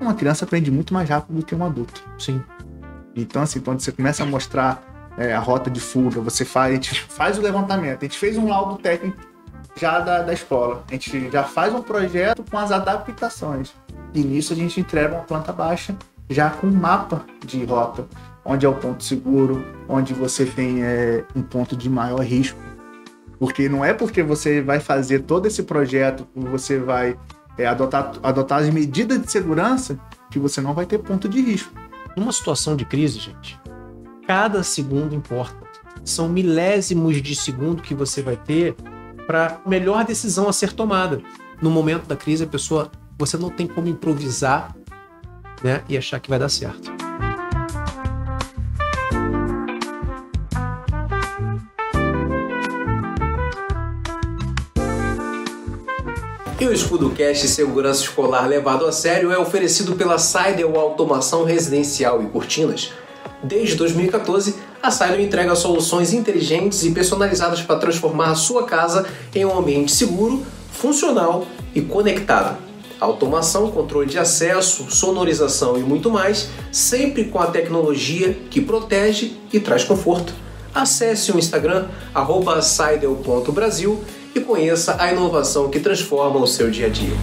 Uma criança aprende muito mais rápido do que um adulto. Sim. Então, assim, quando você começa a mostrar a rota de fuga, a gente faz o levantamento, a gente fez um laudo técnico já da escola, a gente já faz um projeto com as adaptações. E nisso a gente entrega uma planta baixa já com um mapa de rota, onde é o ponto seguro, onde você tem um ponto de maior risco. Porque não é porque você vai fazer todo esse projeto, você vai adotar as medidas de segurança, que você não vai ter ponto de risco. Numa situação de crise, gente, cada segundo importa. São milésimos de segundo que você vai ter para a melhor decisão a ser tomada. No momento da crise, você não tem como improvisar, né, e achar que vai dar certo. E o EscudoCast Segurança Escolar levado a sério é oferecido pela Seidel Automação Residencial e Cortinas. Desde 2014, a Seidel entrega soluções inteligentes e personalizadas para transformar a sua casa em um ambiente seguro, funcional e conectado. Automação, controle de acesso, sonorização e muito mais, sempre com a tecnologia que protege e traz conforto. Acesse o Instagram @seidel.brasil e conheça a inovação que transforma o seu dia a dia.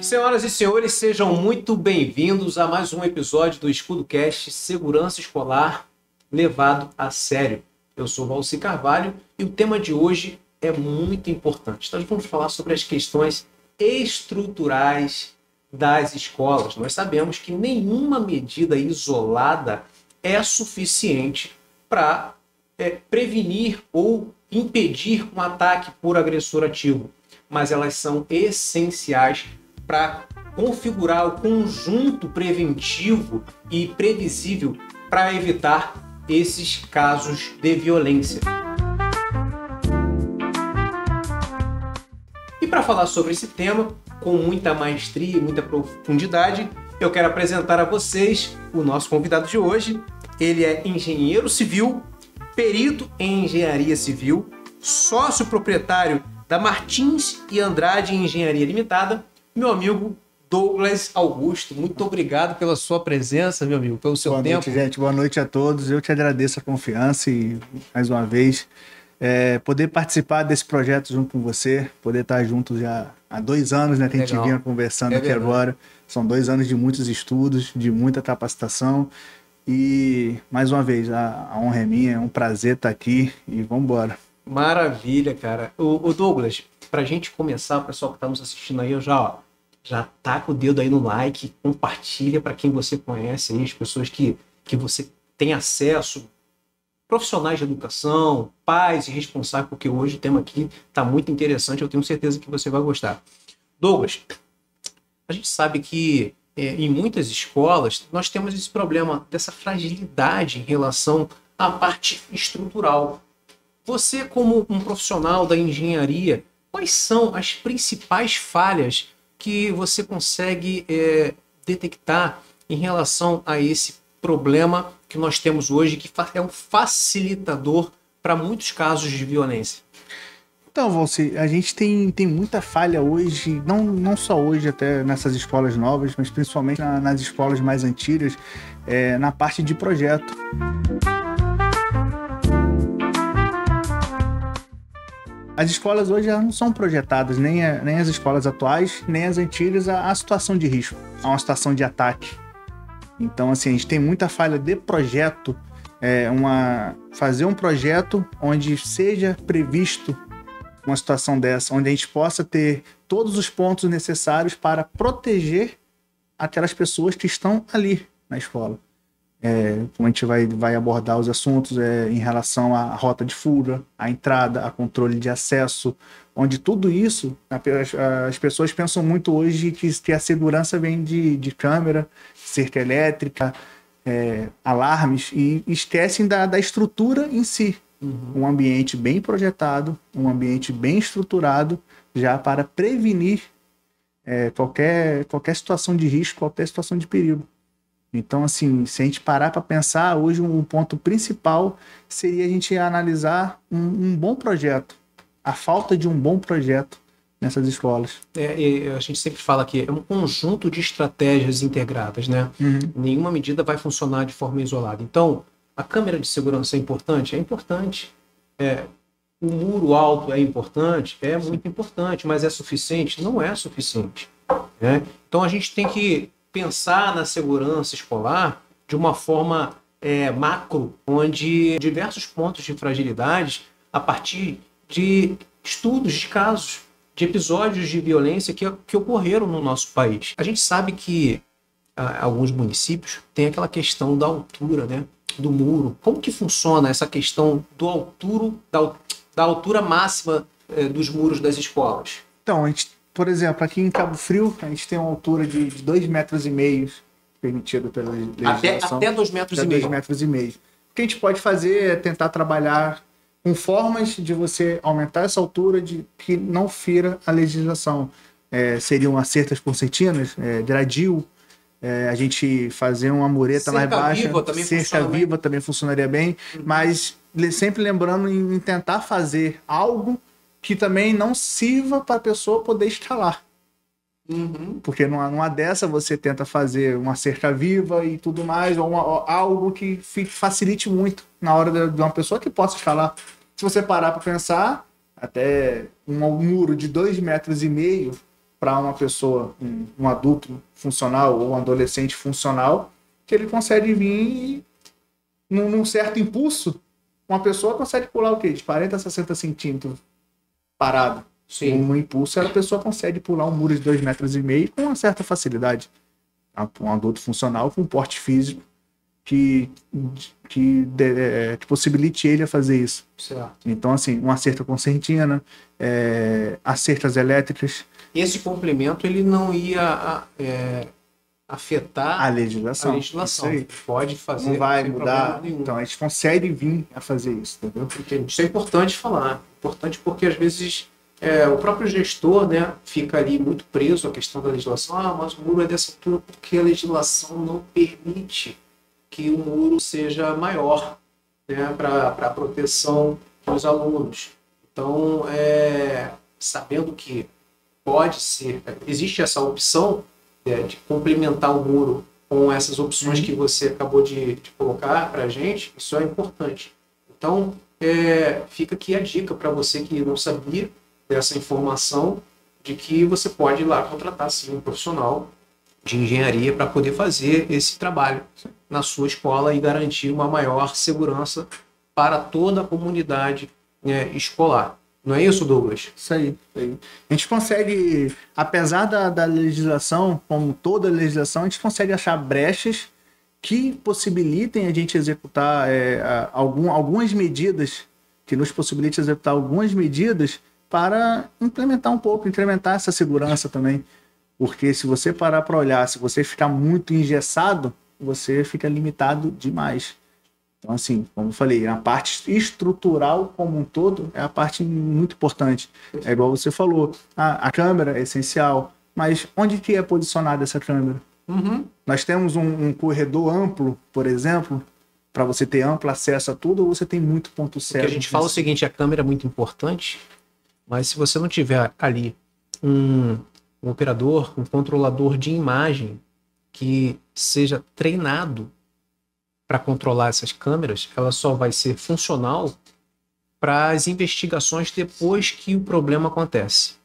Senhoras e senhores, sejam muito bem-vindos a mais um episódio do EscudoCast Segurança Escolar levado a sério. Eu sou Valci Carvalho e o tema de hoje é muito importante. Nós vamos falar sobre as questões estruturais das escolas. Nós sabemos que nenhuma medida isolada é suficiente para prevenir ou impedir um ataque por agressor ativo, mas elas são essenciais para configurar o conjunto preventivo e previsível para evitar esses casos de violência. E para falar sobre esse tema, com muita maestria e muita profundidade, eu quero apresentar a vocês o nosso convidado de hoje. Ele é engenheiro civil, perito em engenharia civil, sócio proprietário da Martins e Andrade Engenharia Limitada, meu amigo Douglas Augusto. Muito obrigado pela sua presença, meu amigo, pelo seu tempo. Boa noite, gente. Boa noite a todos. Eu te agradeço a confiança e, mais uma vez, poder participar desse projeto junto com você, poder estar juntos já há 2 anos, né? Que a gente vinha conversando aqui agora. São 2 anos de muitos estudos, de muita capacitação. E, mais uma vez, a honra é minha, é um prazer estar aqui e vamos embora. Maravilha, cara. O Douglas, pra gente começar, o pessoal que está nos assistindo aí, já taca o dedo aí no like, compartilha para quem você conhece aí, as pessoas que você tem acesso, profissionais de educação, pais e responsáveis, porque hoje o tema aqui está muito interessante, eu tenho certeza que você vai gostar. Douglas, a gente sabe que em muitas escolas nós temos esse problema dessa fragilidade em relação à parte estrutural. Você, como um profissional da engenharia, quais são as principais falhas que você consegue detectar em relação a esse problema que nós temos hoje, que é um facilitador para muitos casos de violência? Então, Valci, a gente tem muita falha hoje, não só hoje até nessas escolas novas, mas principalmente nas escolas mais antigas, na parte de projeto. As escolas hoje já não são projetadas, nem as escolas atuais, nem as antigas, a situação de risco, a uma situação de ataque. Então, assim, a gente tem muita falha de projeto, fazer um projeto onde seja previsto uma situação dessa, onde a gente possa ter todos os pontos necessários para proteger aquelas pessoas que estão ali na escola. Como a gente vai abordar os assuntos em relação à rota de fuga, à entrada, a controle de acesso, onde tudo isso, as pessoas pensam muito hoje que a segurança vem de câmera, cerca elétrica, alarmes, e esquecem da estrutura em si. Um ambiente bem projetado, um ambiente bem estruturado, já para prevenir qualquer situação de risco, qualquer situação de perigo. Então, assim, se a gente parar para pensar, hoje um ponto principal seria a gente analisar um bom projeto. A falta de um bom projeto nessas escolas. E a gente sempre fala que é um conjunto de estratégias integradas, né? Nenhuma medida vai funcionar de forma isolada. Então, a câmera de segurança é importante? É importante. O muro alto é importante? É muito importante, mas é suficiente? Não é suficiente, né? Então, a gente tem que pensar na segurança escolar de uma forma macro, onde diversos pontos de fragilidade, a partir de estudos de casos, de episódios de violência que ocorreram no nosso país. A gente sabe que alguns municípios têm aquela questão da altura, né, do muro. Como que funciona essa questão da altura máxima dos muros das escolas? Então, por exemplo, aqui em Cabo Frio, a gente tem uma altura de 2,5 metros permitido pela legislação. Até 2,5 metros. Até 2,5 metros. O que a gente pode fazer é tentar trabalhar com formas de você aumentar essa altura de que não fira a legislação. Seriam as cercas concentinas, gradil, a gente fazer uma mureta mais baixa. Cerca viva também funcionaria bem, mas sempre lembrando em tentar fazer algo que também não sirva para a pessoa poder instalar. Porque numa dessa você tenta fazer uma cerca viva e tudo mais, ou algo que facilite muito na hora de uma pessoa que possa instalar. Se você parar para pensar, até um muro de 2,5 metros para uma pessoa, um adulto funcional ou um adolescente funcional, que ele consegue vir num certo impulso, uma pessoa consegue pular o quê? De 40 a 60 centímetros parado. Sim. Um impulso, a pessoa consegue pular um muro de 2,5 metros com uma certa facilidade. Um adulto funcional com um porte físico que possibilite ele a fazer isso. Certo. Então, assim, uma cerca concertina, as cercas elétricas. Esse complemento ele não ia afetar a legislação. Pode fazer. Não vai mudar. Então, a gente consegue vir a fazer isso, entendeu? Isso é importante falar. Importante porque, às vezes, o próprio gestor, né, fica ali muito preso à questão da legislação. Mas o muro é dessa altura porque a legislação não permite que o muro seja maior, né, para a proteção dos alunos. Então, sabendo que pode ser, existe essa opção de complementar o muro com essas opções que você acabou de colocar para a gente, isso é importante. Então, fica aqui a dica para você que não sabia dessa informação, de que você pode ir lá contratar sim, um profissional de engenharia para poder fazer esse trabalho na sua escola e garantir uma maior segurança para toda a comunidade escolar. Não é isso, Douglas? Isso aí. A gente consegue, apesar da legislação, como toda legislação, a gente consegue achar brechas que possibilitem a gente executar algumas medidas, que nos possibilite executar algumas medidas para implementar essa segurança também. Porque se você parar para olhar, se você ficar muito engessado, você fica limitado demais. Então, assim, como eu falei, a parte estrutural como um todo é a parte muito importante. É igual você falou, a câmera é essencial, mas onde que é posicionada essa câmera? Nós temos um corredor amplo, por exemplo, para você ter amplo acesso a tudo, ou você tem muito ponto cego? Porque a gente fala o seguinte, a câmera é muito importante, mas se você não tiver ali um operador, um controlador de imagem que seja treinado para controlar essas câmeras, ela só vai ser funcional para as investigações depois que o problema acontece.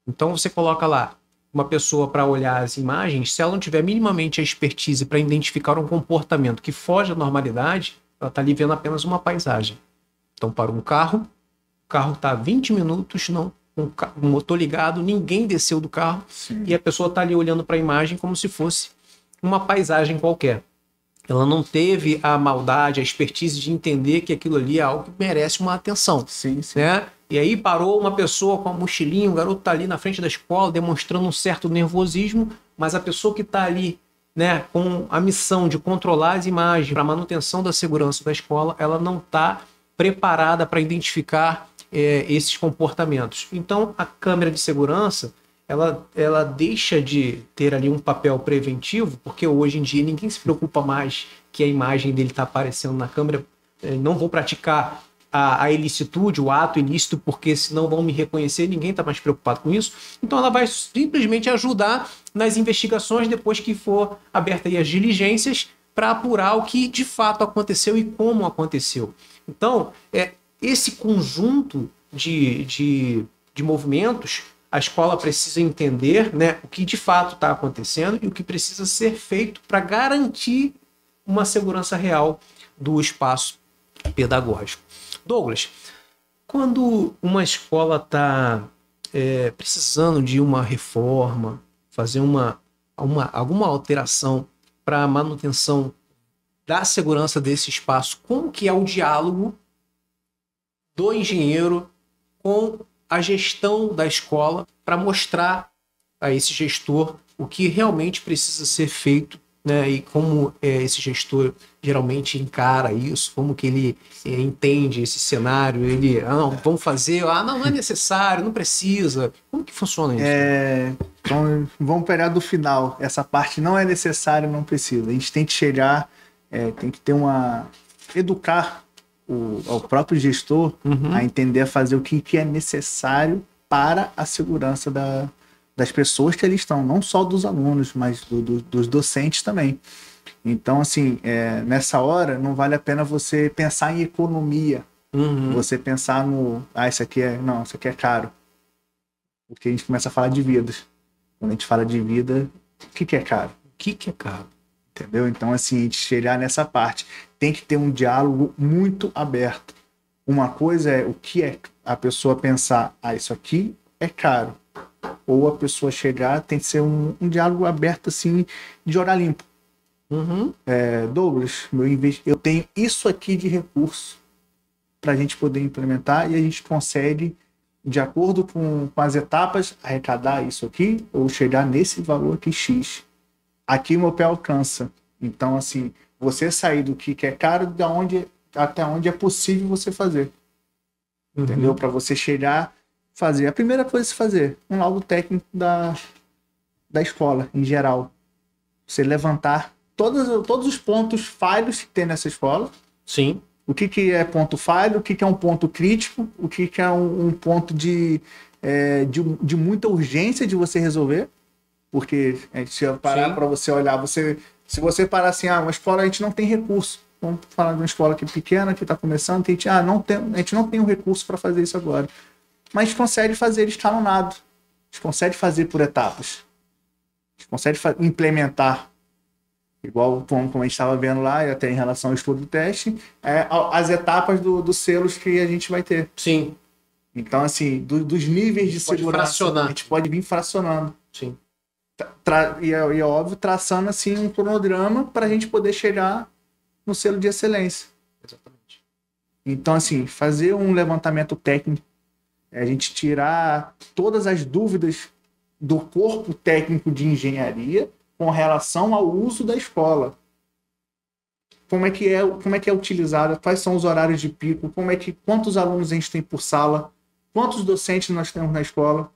Então você coloca lá uma pessoa para olhar as imagens, se ela não tiver minimamente a expertise para identificar um comportamento que foge à normalidade, ela está ali vendo apenas uma paisagem. Então, para um carro, o carro está 20 minutos, com o motor ligado, ninguém desceu do carro. Sim. E a pessoa está ali olhando para a imagem como se fosse uma paisagem qualquer. Ela não teve a maldade, a expertise de entender que aquilo ali é algo que merece uma atenção. Sim. Né? E aí parou uma pessoa com a mochilinha, o garoto está ali na frente da escola demonstrando um certo nervosismo, mas a pessoa que está ali, né, com a missão de controlar as imagens para a manutenção da segurança da escola, ela não está preparada para identificar esses comportamentos. Então, a câmera de segurança, ela deixa de ter ali um papel preventivo, porque hoje em dia ninguém se preocupa mais que a imagem dele está aparecendo na câmera. Não vou praticar a ilicitude, o ato ilícito, porque senão vão me reconhecer, ninguém está mais preocupado com isso. Então ela vai simplesmente ajudar nas investigações depois que for aberta aí as diligências para apurar o que de fato aconteceu e como aconteceu. Então, esse conjunto de movimentos, a escola precisa entender, né, o que de fato está acontecendo e o que precisa ser feito para garantir uma segurança real do espaço pedagógico. Douglas, quando uma escola está precisando de uma reforma, fazer alguma alteração para a manutenção da segurança desse espaço, como que é o diálogo do engenheiro com a gestão da escola para mostrar a esse gestor o que realmente precisa ser feito, né? E como esse gestor geralmente encara isso, como que ele entende esse cenário, ele, não, vamos fazer, não é necessário, não precisa. Como que funciona isso? Então, vamos pegar do final, essa parte não é necessário, não precisa. A gente tem que chegar, tem que ter educar ao próprio gestor a entender, a fazer o que é necessário para a segurança das pessoas que ali estão, não só dos alunos, mas dos docentes também. Então, assim, nessa hora, não vale a pena você pensar em economia, você pensar isso aqui é caro. Porque a gente começa a falar de vidas. Quando a gente fala de vida, o que é caro? O que é caro? Entendeu? Então, assim, a gente chegar nessa parte, tem que ter um diálogo muito aberto. Uma coisa é o que é a pessoa pensar, isso aqui é caro. Ou a pessoa chegar, tem que ser um diálogo aberto, assim, de hora limpa. Douglas, eu tenho isso aqui de recurso para a gente poder implementar e a gente consegue, de acordo com as etapas, arrecadar isso aqui ou chegar nesse valor aqui X. Aqui o meu pé alcança. Então, assim, você sair do que é caro até onde é possível você fazer. Entendeu? Para você chegar, fazer. A primeira coisa a se fazer, um laudo técnico da escola, em geral. Você levantar todos os pontos falhos que tem nessa escola. Sim. O que é ponto falho, o que é um ponto crítico, o que é um ponto de muita urgência de você resolver. Porque se eu parar para você olhar, se você parar assim, uma escola a gente não tem recurso. Vamos falar de uma escola que é pequena, que está começando, a gente não tem o recurso para fazer isso agora. Mas a gente consegue fazer escalonado. A gente consegue fazer por etapas. A gente consegue implementar, igual como a gente estava vendo lá, e até em relação ao estudo do teste, as etapas dos selos que a gente vai ter. Sim. Então, assim, dos níveis de segurança, a gente pode vir fracionando. Sim. E é óbvio, traçando assim um cronograma para a gente poder chegar no selo de excelência. Exatamente. Então, assim, fazer um levantamento técnico, a gente tirar todas as dúvidas do corpo técnico de engenharia com relação ao uso da escola. Como é que é utilizada, quais são os horários de pico, quantos alunos a gente tem por sala, quantos docentes nós temos na escola.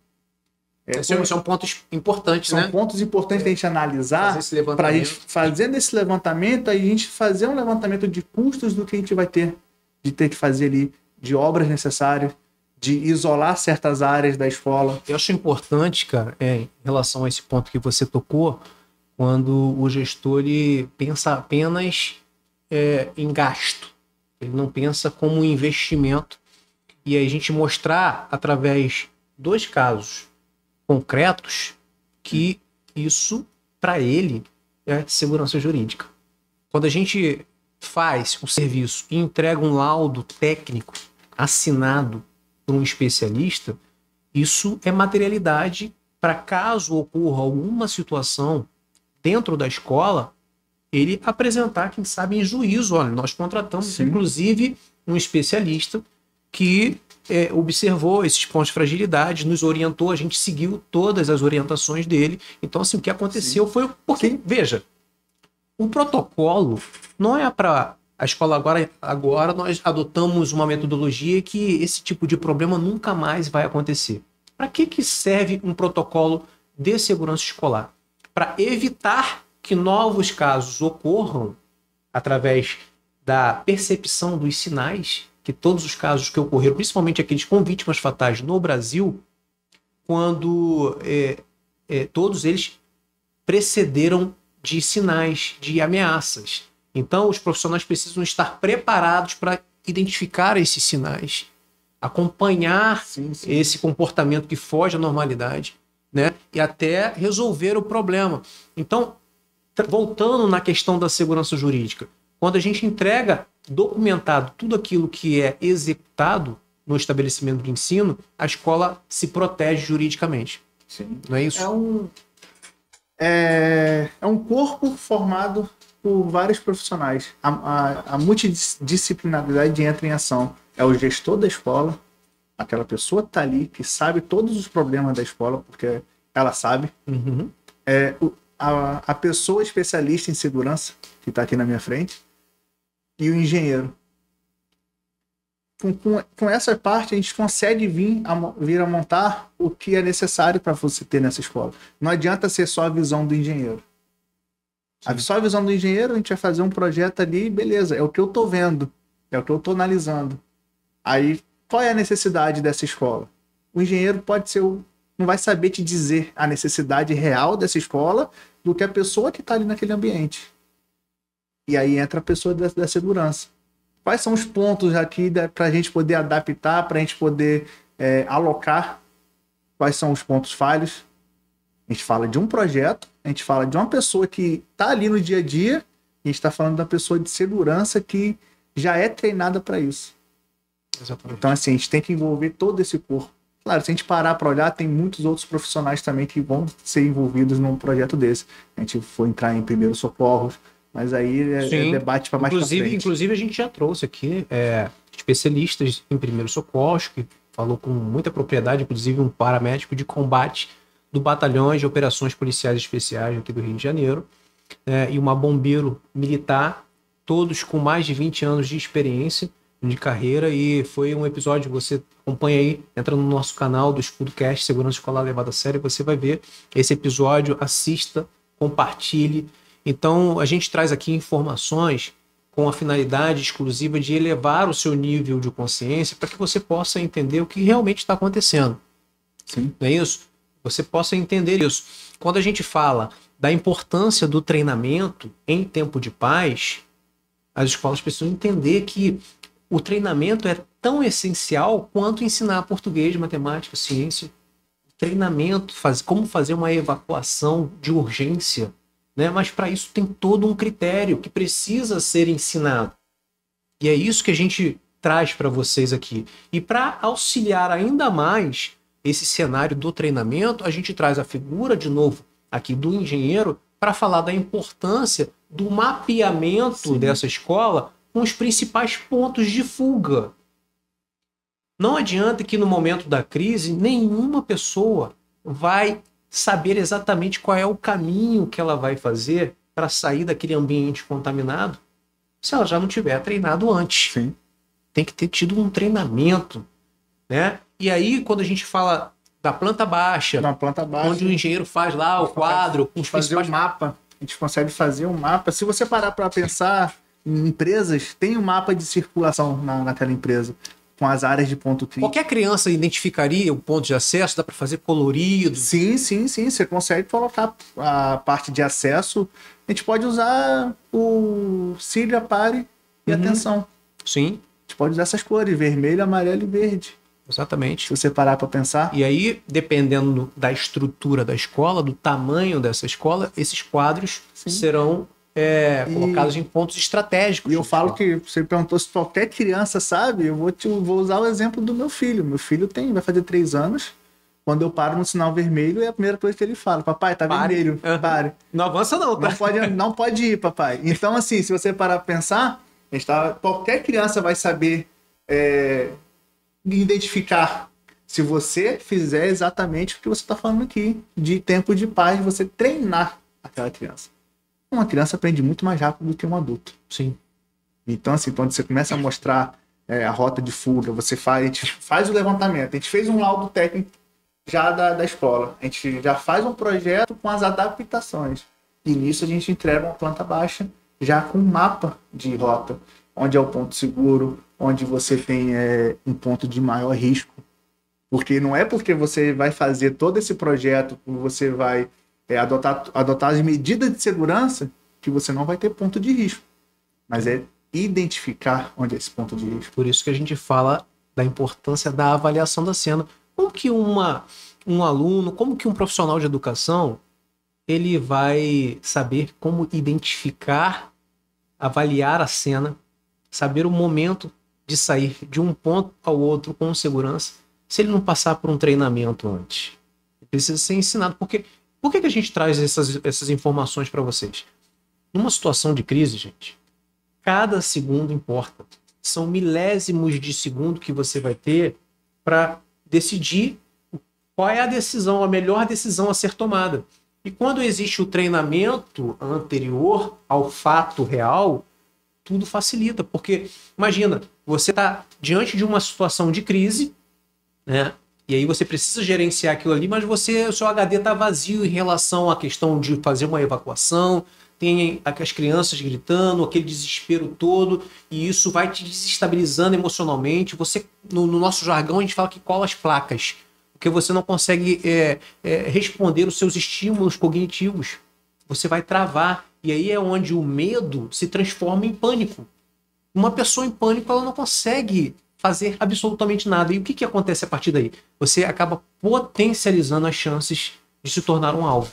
São pontos importantes, São pontos importantes da gente analisar, para a gente, fazendo esse levantamento, a gente fazer um levantamento de custos do que a gente vai ter que fazer ali, de obras necessárias, de isolar certas áreas da escola. Eu acho importante, cara, em relação a esse ponto que você tocou, quando o gestor ele pensa apenas em gasto, ele não pensa como um investimento, e aí a gente mostrar através dos casos concretos que isso, para ele, é segurança jurídica. Quando a gente faz um serviço e entrega um laudo técnico assinado por um especialista, isso é materialidade para caso ocorra alguma situação dentro da escola, ele apresentar, quem sabe, em juízo. Olha, nós contratamos, inclusive, um especialista que observou esses pontos de fragilidade, nos orientou, a gente seguiu todas as orientações dele. Então, assim, o que aconteceu foi... Porque, veja, o protocolo não é para a escola agora nós adotamos uma metodologia que esse tipo de problema nunca mais vai acontecer. Para que serve um protocolo de segurança escolar? Para evitar que novos casos ocorram através da percepção dos sinais que todos os casos que ocorreram, principalmente aqueles com vítimas fatais no Brasil, quando todos eles precederam de sinais, de ameaças. Então, os profissionais precisam estar preparados para identificar esses sinais, acompanhar esse comportamento que foge à normalidade, né? E até resolver o problema. Então, voltando na questão da segurança jurídica, quando a gente entrega documentado tudo aquilo que é executado no estabelecimento de ensino, a escola se protege juridicamente. Sim. Não é isso? É um corpo formado por vários profissionais. A multidisciplinaridade entra em ação. É o gestor da escola, aquela pessoa que está ali, que sabe todos os problemas da escola, porque ela sabe. Uhum. A pessoa especialista em segurança, que está aqui na minha frente, e o engenheiro. Com essa parte, a gente consegue vir a montar o que é necessário para você ter nessa escola. Não adianta ser só a visão do engenheiro. Só a visão do engenheiro, a gente vai fazer um projeto ali, beleza, é o que eu estou vendo, é o que eu estou analisando. Aí, qual é a necessidade dessa escola? O engenheiro não vai saber te dizer a necessidade real dessa escola do que a pessoa que está ali naquele ambiente. E aí entra a pessoa da segurança. Quais são os pontos aqui para a gente poder adaptar, para a gente poder alocar? Quais são os pontos falhos? A gente fala de um projeto, a gente fala de uma pessoa que está ali no dia a dia, e a gente está falando da pessoa de segurança que já é treinada para isso. Exatamente. Então, assim, a gente tem que envolver todo esse corpo. Claro, se a gente parar para olhar, tem muitos outros profissionais também que vão ser envolvidos num projeto desse. A gente for entrar em primeiros socorros, mas aí é debate para mais pra frente. Inclusive, a gente já trouxe aqui especialistas em primeiros socorros, que falou com muita propriedade, inclusive um paramédico de combate do Batalhão de Operações Policiais Especiais aqui do Rio de Janeiro, e uma bombeiro militar, todos com mais de 20 anos de experiência de carreira, e foi um episódio, você acompanha aí, entra no nosso canal do Escudocast, Segurança Escolar Levada a Sério, você vai ver esse episódio, assista, compartilhe. Então, a gente traz aqui informações com a finalidade exclusiva de elevar o seu nível de consciência para que você possa entender o que realmente está acontecendo. Sim. Não é isso? Você possa entender isso. Quando a gente fala da importância do treinamento em tempo de paz, as escolas precisam entender que o treinamento é tão essencial quanto ensinar português, matemática, ciência. Treinamento, como fazer uma evacuação de urgência, né? Mas para isso tem todo um critério que precisa ser ensinado. E é isso que a gente traz para vocês aqui. E para auxiliar ainda mais esse cenário do treinamento, a gente traz a figura, de novo, aqui do engenheiro, para falar da importância do mapeamento dessa escola com os principais pontos de fuga. Não adianta que no momento da crise, nenhuma pessoa vai saber exatamente qual é o caminho que ela vai fazer para sair daquele ambiente contaminado se ela já não tiver treinado antes. Sim. Tem que ter tido um treinamento, né? E aí, quando a gente fala da planta baixa, onde o engenheiro faz lá o quadro, com os fazer um mapa, a gente consegue fazer um mapa. Se você parar para pensar em empresas, tem um mapa de circulação naquela empresa, com as áreas de ponto crítico. Qualquer criança identificaria o ponto de acesso, dá para fazer colorido? Sim. Você consegue colocar a parte de acesso. A gente pode usar o Cília, Pare e Atenção. Sim. A gente pode usar essas cores, vermelho, amarelo e verde. Exatamente. Se você parar para pensar. E aí, dependendo da estrutura da escola, do tamanho dessa escola, esses quadros serão colocados em pontos estratégicos. E eu falo que, você perguntou se qualquer criança sabe, eu vou usar o exemplo do meu filho. Meu filho vai fazer 3 anos. Quando eu paro no sinal vermelho, é a primeira coisa que ele fala: papai, tá vermelho, pare. Não avança não, tá? Não pode ir, papai. Então, assim, se você parar para pensar, qualquer criança vai saber identificar se você fizer exatamente o que você está falando aqui, de tempo de paz, você treinar aquela criança. Uma criança aprende muito mais rápido do que um adulto. Sim. Então, assim, quando você começa a mostrar a rota de fuga, a gente faz o levantamento, a gente fez um laudo técnico já da escola, a gente já faz um projeto com as adaptações. E nisso a gente entrega uma planta baixa já com um mapa de rota. onde é o ponto seguro, onde você tem um ponto de maior risco. Porque não é porque você vai fazer todo esse projeto, você vai adotar as medidas de segurança, que você não vai ter ponto de risco. Mas é identificar onde é esse ponto de risco. Por isso que a gente fala da importância da avaliação da cena. Como que um aluno, como que um profissional de educação, ele vai saber como identificar, avaliar a cena, saber o momento de sair de um ponto ao outro com segurança, se ele não passar por um treinamento antes? Ele precisa ser ensinado. Por que a gente traz essas informações para vocês? Numa situação de crise, gente, cada segundo importa. São milésimos de segundo que você vai ter para decidir qual é a decisão, a melhor decisão a ser tomada. E quando existe o treinamento anterior ao fato real, tudo facilita. Porque, imagina, você está diante de uma situação de crise, né? E aí você precisa gerenciar aquilo ali, mas o seu HD está vazio em relação à questão de fazer uma evacuação, tem as crianças gritando, aquele desespero todo, e isso vai te desestabilizando emocionalmente. Você, no nosso jargão, a gente fala que cola as placas, porque você não consegue responder os seus estímulos cognitivos. Você vai travar, e aí é onde o medo se transforma em pânico. Uma pessoa em pânico, ela não consegue fazer absolutamente nada. E o que acontece a partir daí? Você acaba potencializando as chances de se tornar um alvo.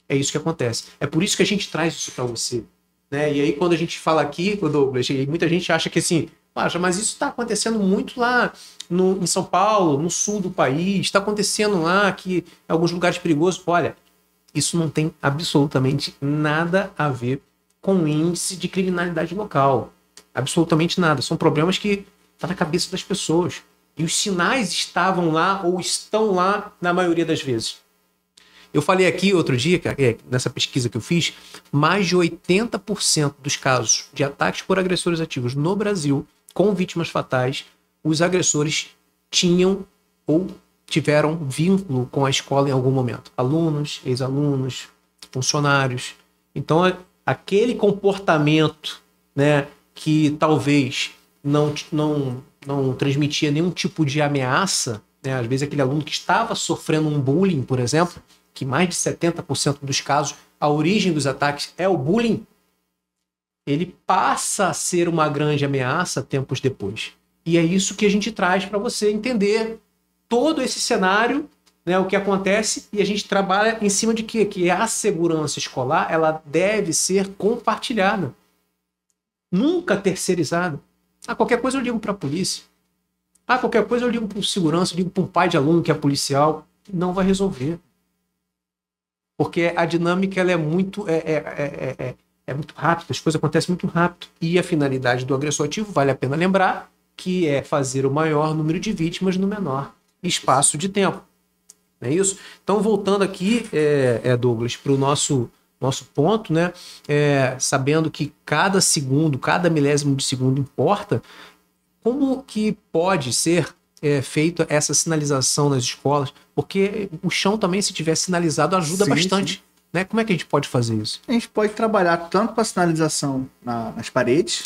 É isso que acontece. É por isso que a gente traz isso para você, né? E aí, quando a gente fala aqui, Douglas, muita gente acha que assim, mas isso está acontecendo muito lá em São Paulo, no sul do país, está acontecendo lá aqui, em alguns lugares perigosos. Olha, isso não tem absolutamente nada a ver com o índice de criminalidade local. Absolutamente nada. São problemas que estão na cabeça das pessoas. E os sinais estavam lá ou estão lá na maioria das vezes. Eu falei aqui outro dia, nessa pesquisa que eu fiz, mais de 80% dos casos de ataques por agressores ativos no Brasil, com vítimas fatais, os agressores tinham ou tiveram vínculo com a escola em algum momento. Alunos, ex-alunos, funcionários. Então, aquele comportamento, né, que talvez não transmitia nenhum tipo de ameaça, né, às vezes aquele aluno que estava sofrendo um bullying, por exemplo, que mais de 70% dos casos, a origem dos ataques é o bullying, ele passa a ser uma grande ameaça tempos depois. E é isso que a gente traz para você entender todo esse cenário, né, o que acontece, e a gente trabalha em cima de quê? Que a segurança escolar, ela deve ser compartilhada. Nunca terceirizada. Qualquer coisa eu ligo para a polícia. Qualquer coisa eu ligo para o segurança, eu ligo para um pai de aluno que é policial. Não vai resolver. Porque a dinâmica ela é muito rápida, as coisas acontecem muito rápido. E a finalidade do agressor ativo, vale a pena lembrar, que é fazer o maior número de vítimas no menor espaço de tempo. Não é isso? Então, voltando aqui, Douglas, para o nosso ponto, né? Sabendo que cada segundo, cada milésimo de segundo importa, como que pode ser feita essa sinalização nas escolas? Porque o chão também, se tiver sinalizado, ajuda bastante. Sim. Né? Como é que a gente pode fazer isso? A gente pode trabalhar tanto com a sinalização nas paredes,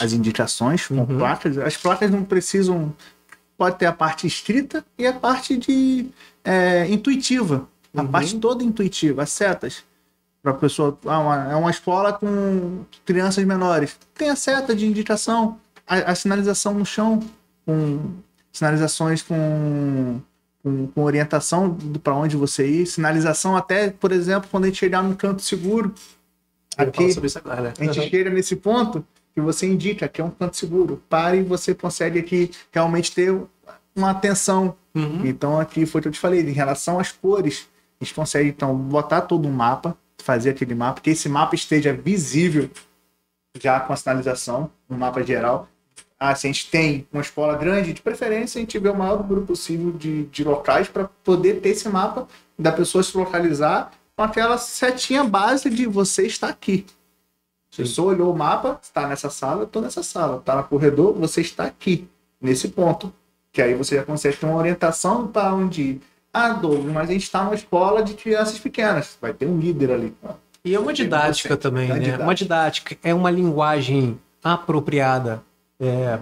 as indicações com placas. As placas não precisam... Pode ter a parte escrita e a parte intuitiva. A parte toda intuitiva, as setas. Para a pessoa... é uma escola com crianças menores. Tem a seta de indicação, a sinalização no chão, com sinalizações com orientação para onde você ir, sinalização até, por exemplo, quando a gente chegar num canto seguro, aqui, a gente chega nesse ponto que você indica que é um canto seguro, pare e você consegue aqui realmente ter uma atenção. Então aqui foi o que eu te falei, em relação às cores, a gente consegue então botar todo um mapa, fazer aquele mapa, que esse mapa esteja visível já com a sinalização, um mapa geral. Se a gente tem uma escola grande, de preferência, a gente vê o maior número possível de locais para poder ter esse mapa da pessoa se localizar com aquela setinha base de você está aqui. A pessoa olhou o mapa, está nessa sala, estou nessa sala. Está no corredor, você está aqui, nesse ponto. Que aí você já consegue ter uma orientação para onde ir. Douglas, mas a gente está numa escola de crianças pequenas. Vai ter um líder ali. E é uma didática também, né? Uma didática. É uma linguagem apropriada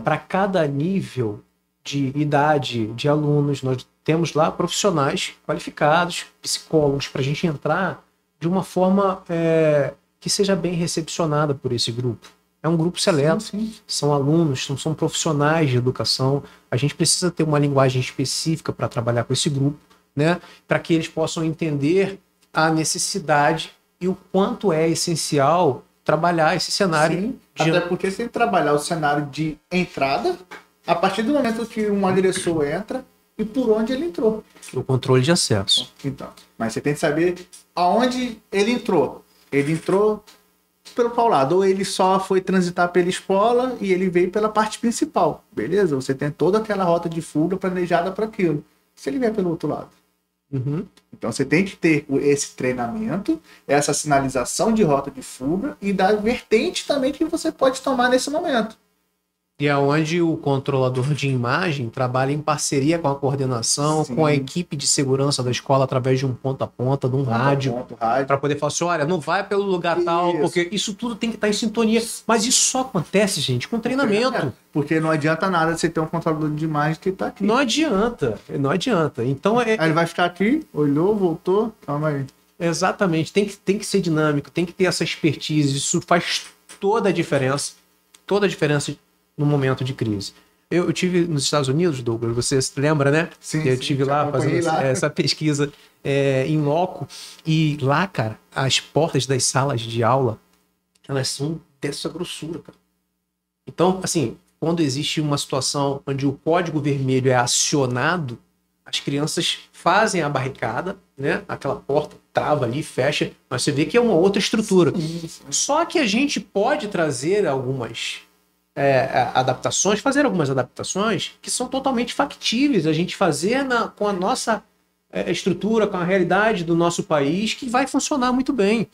para cada nível de idade de alunos. Nós temos lá profissionais qualificados, psicólogos, para a gente entrar de uma forma que seja bem recepcionada por esse grupo. É um grupo seleto, Sim. são alunos, são profissionais de educação. A gente precisa ter uma linguagem específica para trabalhar com esse grupo, né? Para que eles possam entender a necessidade e o quanto é essencial trabalhar esse cenário. Sim, até porque você tem que trabalhar o cenário de entrada a partir do momento que um agressor entra e por onde ele entrou. O controle de acesso. Então, mas você tem que saber aonde ele entrou. Ele entrou pelo qual lado? Ou ele só foi transitar pela escola e ele veio pela parte principal. Beleza? Você tem toda aquela rota de fuga planejada para aquilo. Se ele vier pelo outro lado. Uhum. Então você tem que ter esse treinamento, essa sinalização de rota de fuga e da vertente também que você pode tomar nesse momento. E é onde o controlador de imagem trabalha em parceria com a coordenação, Sim. com a equipe de segurança da escola, através de um ponto a ponta, de um rádio, para poder falar assim, olha, não vai pelo lugar tal, porque isso tudo tem que estar em sintonia. Mas isso só acontece, gente, com treinamento. Porque não adianta nada você ter um controlador de imagem que está aqui. Não adianta, não adianta. Então Aí ele vai ficar aqui, olhou, voltou, calma aí. Exatamente, tem que ser dinâmico, tem que ter essa expertise, isso faz toda a diferença no momento de crise. Eu tive nos Estados Unidos, Douglas, você se lembra, né? Sim, eu tive lá fazendo essa pesquisa em loco, e lá, cara, as portas das salas de aula, elas são dessa grossura, cara. Então, assim, quando existe uma situação onde o código vermelho é acionado, as crianças fazem a barricada, né? Aquela porta trava ali, fecha, mas você vê que é uma outra estrutura. Sim. Só que a gente pode trazer algumas fazer algumas adaptações que são totalmente factíveis, a gente fazer com a nossa estrutura, com a realidade do nosso país, que vai funcionar muito bem.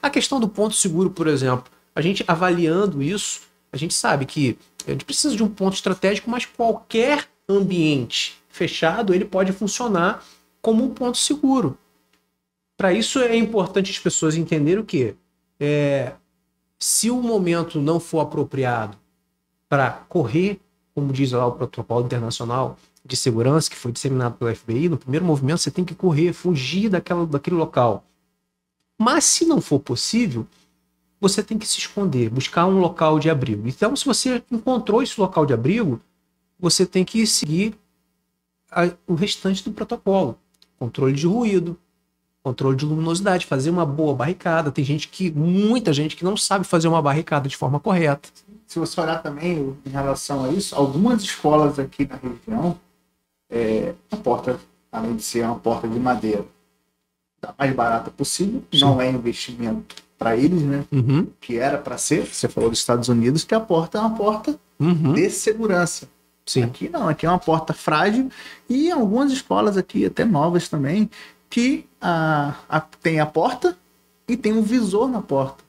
A questão do ponto seguro, por exemplo, a gente avaliando isso, a gente sabe que a gente precisa de um ponto estratégico, mas qualquer ambiente fechado, ele pode funcionar como um ponto seguro. Para isso é importante as pessoas entenderem o quê? Se o momento não for apropriado para correr, como diz lá o protocolo internacional de segurança que foi disseminado pelo FBI, no primeiro movimento você tem que correr, fugir daquele local. Mas se não for possível, você tem que se esconder, buscar um local de abrigo. Então, se você encontrou esse local de abrigo, você tem que seguir o restante do protocolo. Controle de ruído, controle de luminosidade, fazer uma boa barricada. Tem muita gente que não sabe fazer uma barricada de forma correta. Se você olhar também em relação a isso, algumas escolas aqui na região, a porta, além de ser uma porta de madeira, da mais barata possível, sim, não é investimento para eles, né? Uhum. Que era para ser, você falou dos Estados Unidos, que a porta é uma porta de segurança. Sim. Aqui não, aqui é uma porta frágil e algumas escolas aqui, até novas também, que tem a porta e tem um visor na porta.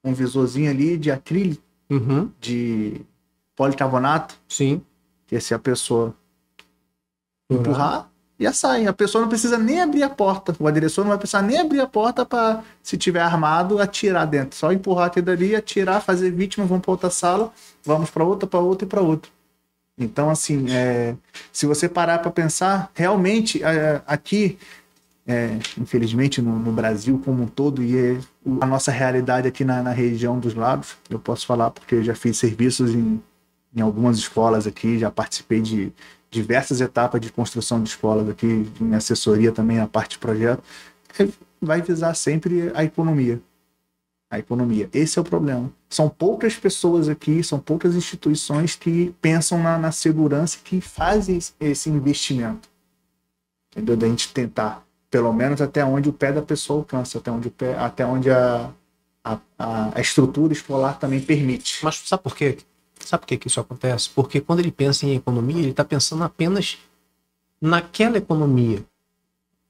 Um visorzinho ali de acrílico, de policarbonato. Sim. Que se a pessoa empurrar, já sai. A pessoa não precisa nem abrir a porta. O agressor não vai precisar nem abrir a porta para, se tiver armado, atirar dentro. Só empurrar aquilo dali, atirar, fazer vítima, vamos para outra sala, vamos para outra, para outra e para outra. Então, assim, se você parar para pensar, realmente, aqui, infelizmente, no Brasil como um todo, e a nossa realidade aqui na região dos lagos, eu posso falar porque eu já fiz serviços em algumas escolas aqui, já participei de diversas etapas de construção de escolas aqui, em assessoria também, na parte de projeto, vai visar sempre a economia. A economia. Esse é o problema. São poucas pessoas aqui, são poucas instituições que pensam na segurança, que fazem esse investimento. Entendeu? Da gente tentar, pelo menos até onde o pé da pessoa alcança, até onde a estrutura escolar também permite. Mas sabe por quê? Sabe por que isso acontece? Porque quando ele pensa em economia, ele está pensando apenas naquela economia.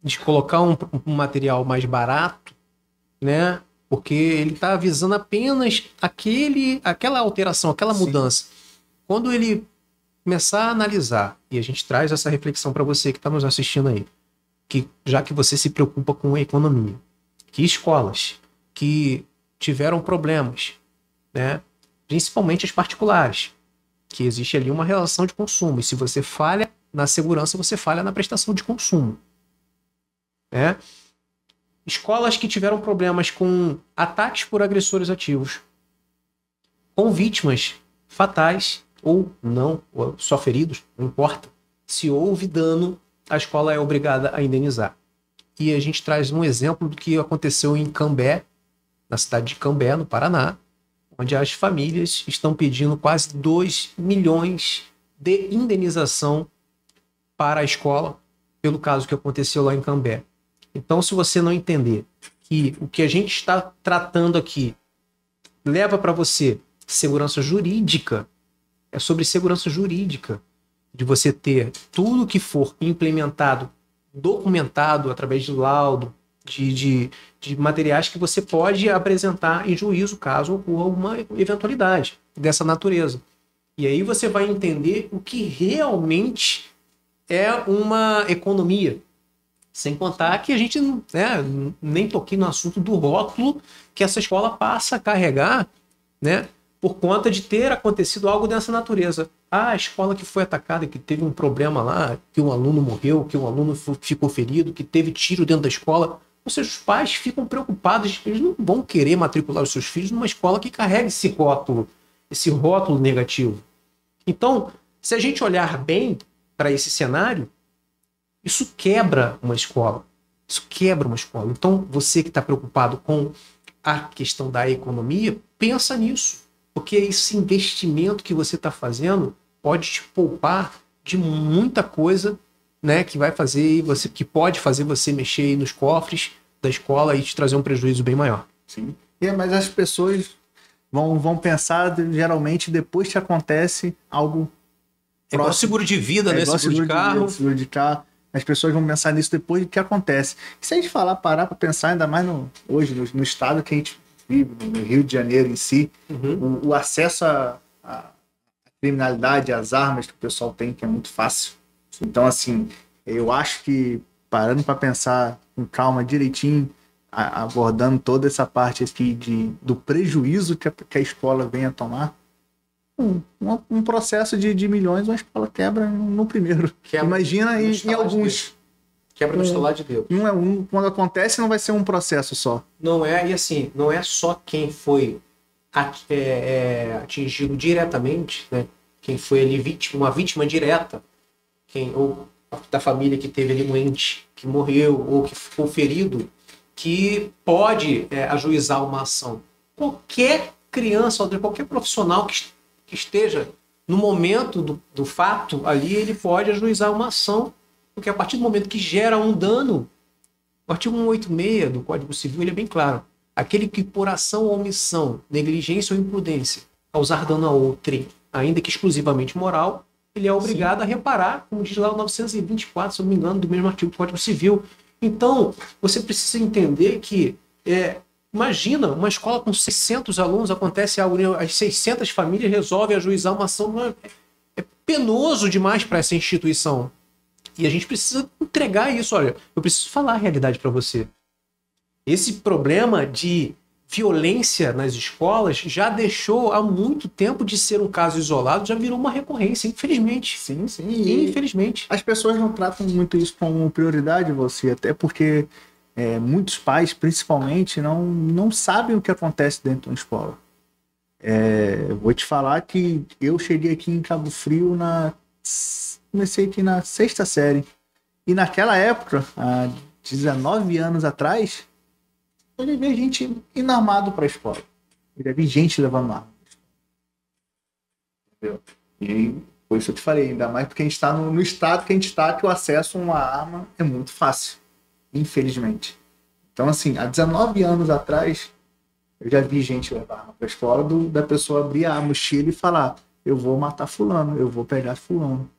De colocar um material mais barato, né? Porque ele está visando apenas aquela alteração, aquela mudança. Quando ele começar a analisar, e a gente traz essa reflexão para você que está nos assistindo aí, que já que você se preocupa com a economia, que escolas que tiveram problemas, né, principalmente as particulares, que existe ali uma relação de consumo. E se você falha na segurança, você falha na prestação de consumo. Né? Escolas que tiveram problemas com ataques por agressores ativos, com vítimas fatais ou não, ou só feridos, não importa. Se houve dano, a escola é obrigada a indenizar. E a gente traz um exemplo do que aconteceu em Cambé, na cidade de Cambé, no Paraná, onde as famílias estão pedindo quase 2 milhões de indenização para a escola, pelo caso que aconteceu lá em Cambé. Então, se você não entender que o que a gente está tratando aqui leva para você segurança jurídica, é sobre segurança jurídica, de você ter tudo que for implementado, documentado através de laudo, de materiais que você pode apresentar em juízo caso ocorra uma eventualidade dessa natureza. E aí você vai entender o que realmente é uma economia. Sem contar que a gente nem toquei no assunto do rótulo que essa escola passa a carregar, né, por conta de ter acontecido algo dessa natureza. A escola que foi atacada, que teve um problema lá, que um aluno morreu, que um aluno ficou ferido, que teve tiro dentro da escola. Ou seja, os pais ficam preocupados, eles não vão querer matricular os seus filhos numa escola que carrega esse rótulo negativo. Então, se a gente olhar bem para esse cenário, isso quebra uma escola. Isso quebra uma escola. Então, você que está preocupado com a questão da economia, pensa nisso. Porque esse investimento que você está fazendo pode te poupar de muita coisa, né, que vai fazer você, que pode fazer você mexer aí nos cofres da escola e te trazer um prejuízo bem maior. Sim. Mas as pessoas vão pensar geralmente depois que acontece algo próximo. Igual seguro de vida, né? Seguro de carro. Seguro de carro. As pessoas vão pensar nisso depois do que acontece. E se a gente parar para pensar, ainda mais hoje, no estado que a gente vive, no Rio de Janeiro em si, o acesso à criminalidade, às armas que o pessoal tem, que é muito fácil. Então, assim, eu acho que, parando para pensar com calma, direitinho, abordando toda essa parte aqui do prejuízo que a escola vem a tomar, um processo de milhões, uma escola quebra no primeiro. Imagina em alguns. Quebra no estalar de Deus. Quando acontece, não vai ser um processo só. Não é, e assim, não é só quem foi atingido diretamente, né? Quem foi ali uma vítima direta, ou da família que teve ali um ente que morreu ou que ficou ferido, que pode ajuizar uma ação. Qualquer criança, qualquer profissional que esteja no momento do fato ali, ele pode ajuizar uma ação, porque a partir do momento que gera um dano, o artigo 186 do Código Civil ele é bem claro. Aquele que por ação ou omissão, negligência ou imprudência, causar dano a outrem, ainda que exclusivamente moral, ele é obrigado a reparar, como diz lá o 924, se eu não me engano, do mesmo artigo do Código Civil. Então, você precisa entender que, imagina, uma escola com 600 alunos, acontece algo, as 600 famílias resolvem ajuizar uma ação. É penoso demais para essa instituição. E a gente precisa entregar isso. Olha, eu preciso falar a realidade para você. Esse problema de violência nas escolas já deixou há muito tempo de ser um caso isolado, já virou uma recorrência, infelizmente. Sim. Infelizmente. As pessoas não tratam muito isso como prioridade, você, até porque muitos pais, principalmente, não sabem o que acontece dentro de uma escola. Vou te falar que eu cheguei aqui em Cabo Frio comecei aqui na 6ª série. E naquela época, há 19 anos atrás, eu já vi gente indo armado para a escola. Eu já vi gente levando arma. Entendeu? E por isso eu te falei, ainda mais porque a gente está no estado que a gente está, que o acesso a uma arma é muito fácil. Infelizmente. Então, assim, há 19 anos atrás, eu já vi gente levar arma para a escola, da pessoa abrir a mochila e falar: eu vou matar fulano, eu vou pegar fulano.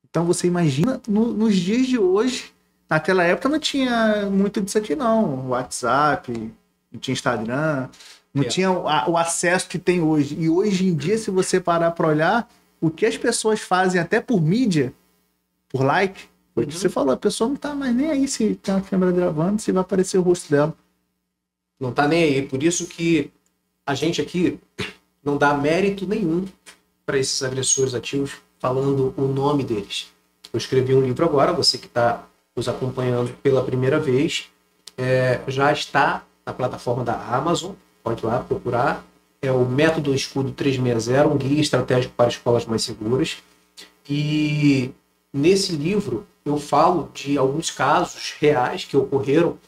Então você imagina, nos dias de hoje, naquela época não tinha muito disso aqui não, WhatsApp, não tinha Instagram, não tinha o acesso que tem hoje. E hoje em dia, se você parar para olhar, o que as pessoas fazem até por mídia, por like, foi o que você falou, a pessoa não tá mais nem aí se tem uma câmera gravando, se vai aparecer o rosto dela. Não tá nem aí, por isso que a gente aqui não dá mérito nenhum para esses agressores ativos falando o nome deles. Eu escrevi um livro agora, você que está nos acompanhando pela primeira vez, já está na plataforma da Amazon, pode ir lá procurar. É o Método Escudo 360, um guia estratégico para escolas mais seguras. E nesse livro eu falo de alguns casos reais que ocorreram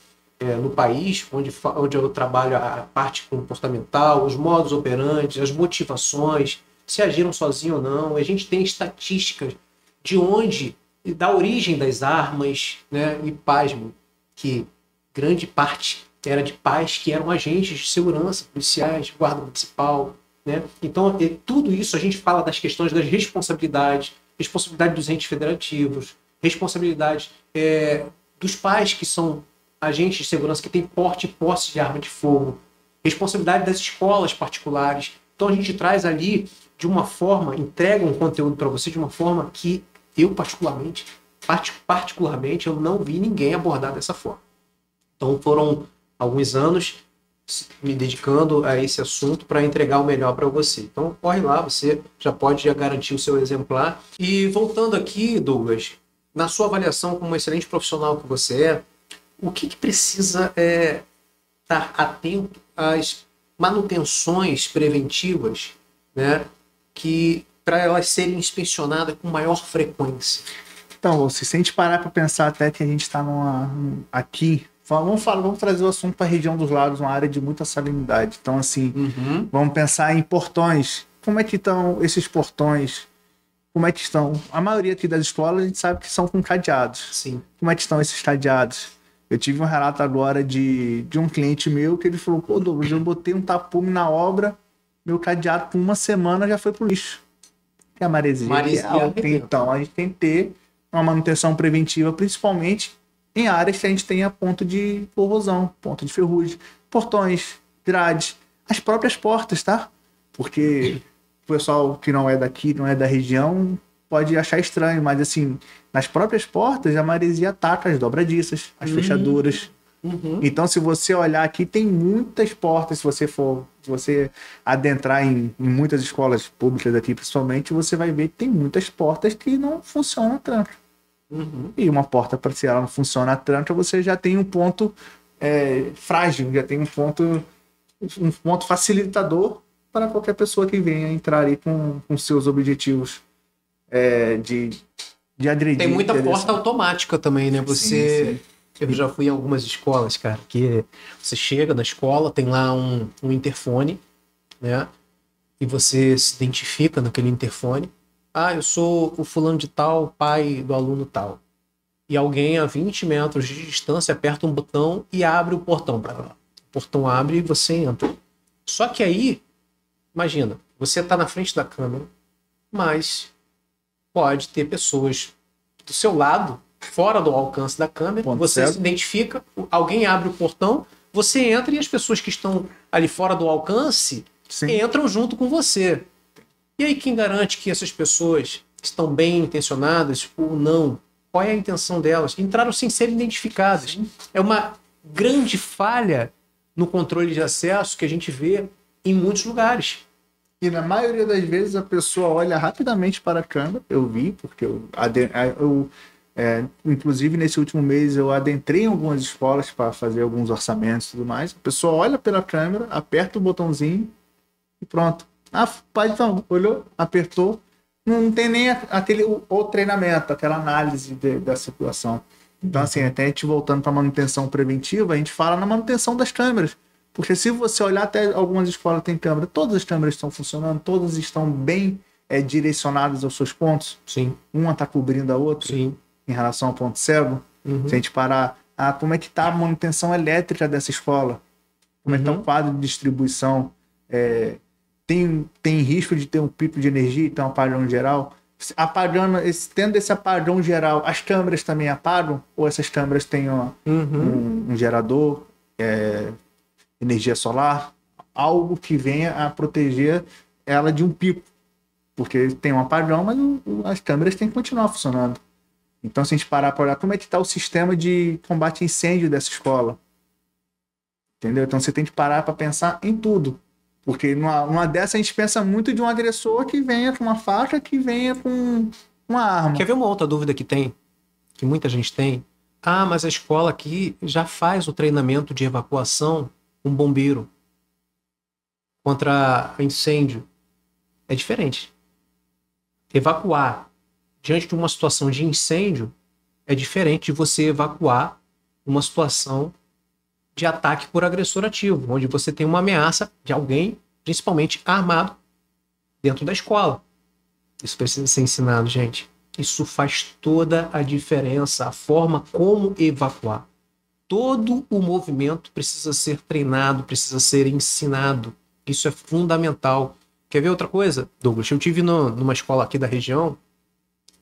no país, onde eu trabalho a parte comportamental, os modus operandi, as motivações, se agiram sozinhos ou não. A gente tem estatísticas de onde, da origem das armas, né? E pasmo, que grande parte era de pais que eram agentes de segurança, policiais, guarda municipal, né? Então, tudo isso a gente fala das questões das responsabilidades, responsabilidade dos entes federativos, responsabilidade dos pais que são agentes de segurança, que têm porte e posse de arma de fogo, responsabilidade das escolas particulares. Então, a gente traz ali de uma forma, entrega um conteúdo para você de uma forma que eu, particularmente, eu não vi ninguém abordar dessa forma. Então, foram alguns anos me dedicando a esse assunto para entregar o melhor para você. Então, corre lá, você já pode garantir o seu exemplar. E voltando aqui, Douglas, na sua avaliação como um excelente profissional que você é, o que precisa estar atento às manutenções preventivas, né, que para elas serem inspecionadas com maior frequência? Então, se a gente parar para pensar até que a gente está aqui, vamos trazer o assunto para a região dos lagos, uma área de muita salinidade. Então, assim, vamos pensar em portões. Como é que estão esses portões? Como é que estão? A maioria aqui das escolas a gente sabe que são com cadeados. Sim. Como é que estão esses cadeados? Eu tive um relato agora de um cliente meu que ele falou: pô, Douglas, eu botei um tapume na obra, meu cadeado por uma semana já foi pro lixo. Que a maresia é alta. Então, a gente tem que ter uma manutenção preventiva, principalmente em áreas que a gente tenha ponto de corrosão, ponto de ferrugem, portões, grades, as próprias portas, tá? Porque o pessoal que não é daqui, não é da região, pode achar estranho, mas assim, nas próprias portas a maresia ataca as dobradiças, as fechaduras. Então, se você olhar aqui, tem muitas portas. Se você adentrar em muitas escolas públicas aqui, principalmente, você vai ver que tem muitas portas que não funcionam a tranca. E uma porta, para se ela não funciona a tranca, você já tem um ponto frágil, já tem um ponto facilitador para qualquer pessoa que venha entrar aí com seus objetivos de agredir. Tem muita porta automática também, né? Sim. Eu já fui em algumas escolas, cara, que você chega na escola, tem lá um interfone, né? E você se identifica naquele interfone. Ah, eu sou o fulano de tal, pai do aluno tal. E alguém a 20 metros de distância aperta um botão e abre o portão. O portão abre e você entra. Só que aí, imagina, você está na frente da câmera, mas pode ter pessoas do seu lado, fora do alcance da câmera, você se identifica, alguém abre o portão, você entra e as pessoas que estão ali fora do alcance entram junto com você. E aí quem garante que essas pessoas estão bem intencionadas ou não? Qual é a intenção delas? Entraram sem serem identificadas. É uma grande falha no controle de acesso que a gente vê em muitos lugares. E na maioria das vezes a pessoa olha rapidamente para a câmera. Eu vi, porque inclusive nesse último mês eu adentrei em algumas escolas para fazer alguns orçamentos e tudo mais. A pessoa olha pela câmera, aperta o botãozinho e pronto. Ah, pai, então, olhou, apertou. Não tem nem o treinamento, aquela análise da situação. Então, assim, até a gente voltando para a manutenção preventiva, a gente fala na manutenção das câmeras. Porque se você olhar, até algumas escolas têm câmera, todas as câmeras estão funcionando, todas estão bem direcionadas aos seus pontos. Sim. Uma está cobrindo a outra. Sim. Em relação ao ponto cego. Se a gente parar, como é que está a manutenção elétrica dessa escola? Como é que está o quadro de distribuição? Tem risco de ter um pico de energia e ter um apagão geral? Tendo esse apagão geral, as câmeras também apagam? Ou essas câmeras têm um gerador, energia solar? Algo que venha a proteger ela de um pico. Porque tem um apagão, mas as câmeras têm que continuar funcionando. Então, se a gente parar para olhar como é que está o sistema de combate a incêndio dessa escola. Entendeu? Então, você tem que parar para pensar em tudo. Porque numa dessa a gente pensa muito de um agressor que venha com uma faca, que venha com uma arma. Quer ver uma outra dúvida que tem? Que muita gente tem? Ah, mas a escola aqui já faz o treinamento de evacuação com bombeiro contra incêndio. É diferente. Evacuar diante de uma situação de incêndio é diferente de você evacuar uma situação de ataque por agressor ativo, onde você tem uma ameaça de alguém, principalmente armado, dentro da escola. Isso precisa ser ensinado, gente. Isso faz toda a diferença, a forma como evacuar. Todo o movimento precisa ser treinado, precisa ser ensinado. Isso é fundamental. Quer ver outra coisa, Douglas? Eu tive numa escola aqui da região,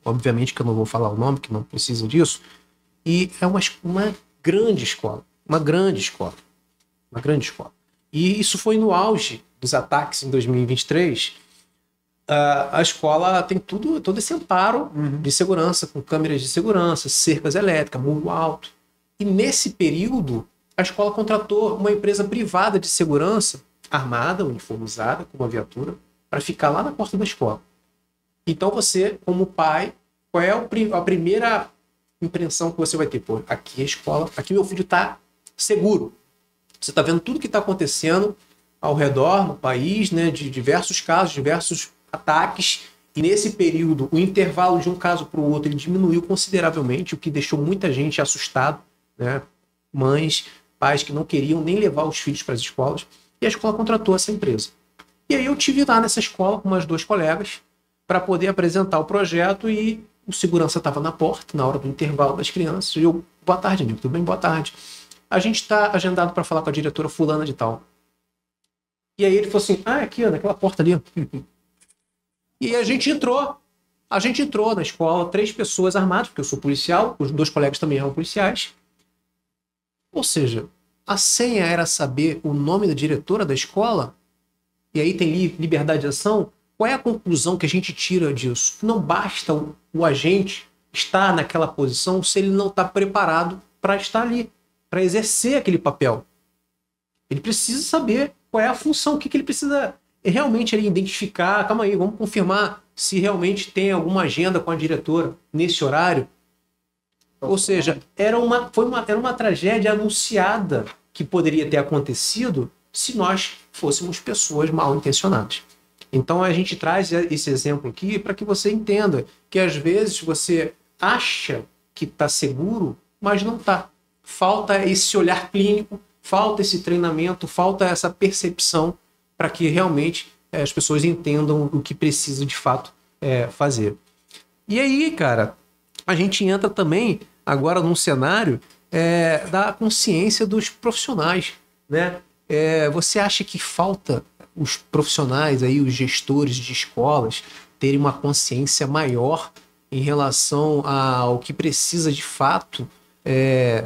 obviamente que eu não vou falar o nome, que não precisa disso, e é uma grande escola. Uma grande escola. Uma grande escola. E isso foi no auge dos ataques em 2023. A escola tem todo esse amparo de segurança, com câmeras de segurança, cercas elétricas, muro alto. E nesse período, a escola contratou uma empresa privada de segurança, armada, uniformizada, com uma viatura, para ficar lá na porta da escola. Então você, como pai, qual é a primeira impressão que você vai ter? Pô, aqui é a escola, aqui meu filho está seguro. Você está vendo tudo que está acontecendo ao redor, no país, né, de diversos casos, diversos ataques. E nesse período, o intervalo de um caso para o outro ele diminuiu consideravelmente, o que deixou muita gente assustado, né? Mães, pais que não queriam nem levar os filhos para as escolas. E a escola contratou essa empresa. E aí eu tive lá nessa escola com umas 2 colegas para poder apresentar o projeto e o segurança estava na porta, na hora do intervalo das crianças. E eu, boa tarde, amigo, tudo bem? Boa tarde. A gente está agendado para falar com a diretora fulana de tal. E aí ele falou assim, aqui, ó, naquela porta ali. E a gente entrou na escola, 3 pessoas armadas, porque eu sou policial, os 2 colegas também eram policiais. Ou seja, a senha era saber o nome da diretora da escola, e aí tem liberdade de ação. Qual é a conclusão que a gente tira disso? Não basta o agente estar naquela posição se ele não está preparado para estar ali, para exercer aquele papel. Ele precisa saber qual é a função, o que ele precisa realmente ali identificar. Calma aí, vamos confirmar se realmente tem alguma agenda com a diretora nesse horário. Ou seja, era uma tragédia anunciada que poderia ter acontecido se nós fôssemos pessoas mal intencionadas. Então a gente traz esse exemplo aqui para que você entenda que às vezes você acha que está seguro, mas não está. Falta esse olhar clínico, falta esse treinamento, falta essa percepção para que realmente as pessoas entendam o que precisa de fato fazer. E aí, cara, a gente entra também agora num cenário da consciência dos profissionais, né? Você acha que falta os profissionais, aí, os gestores de escolas, terem uma consciência maior em relação ao que precisa de fato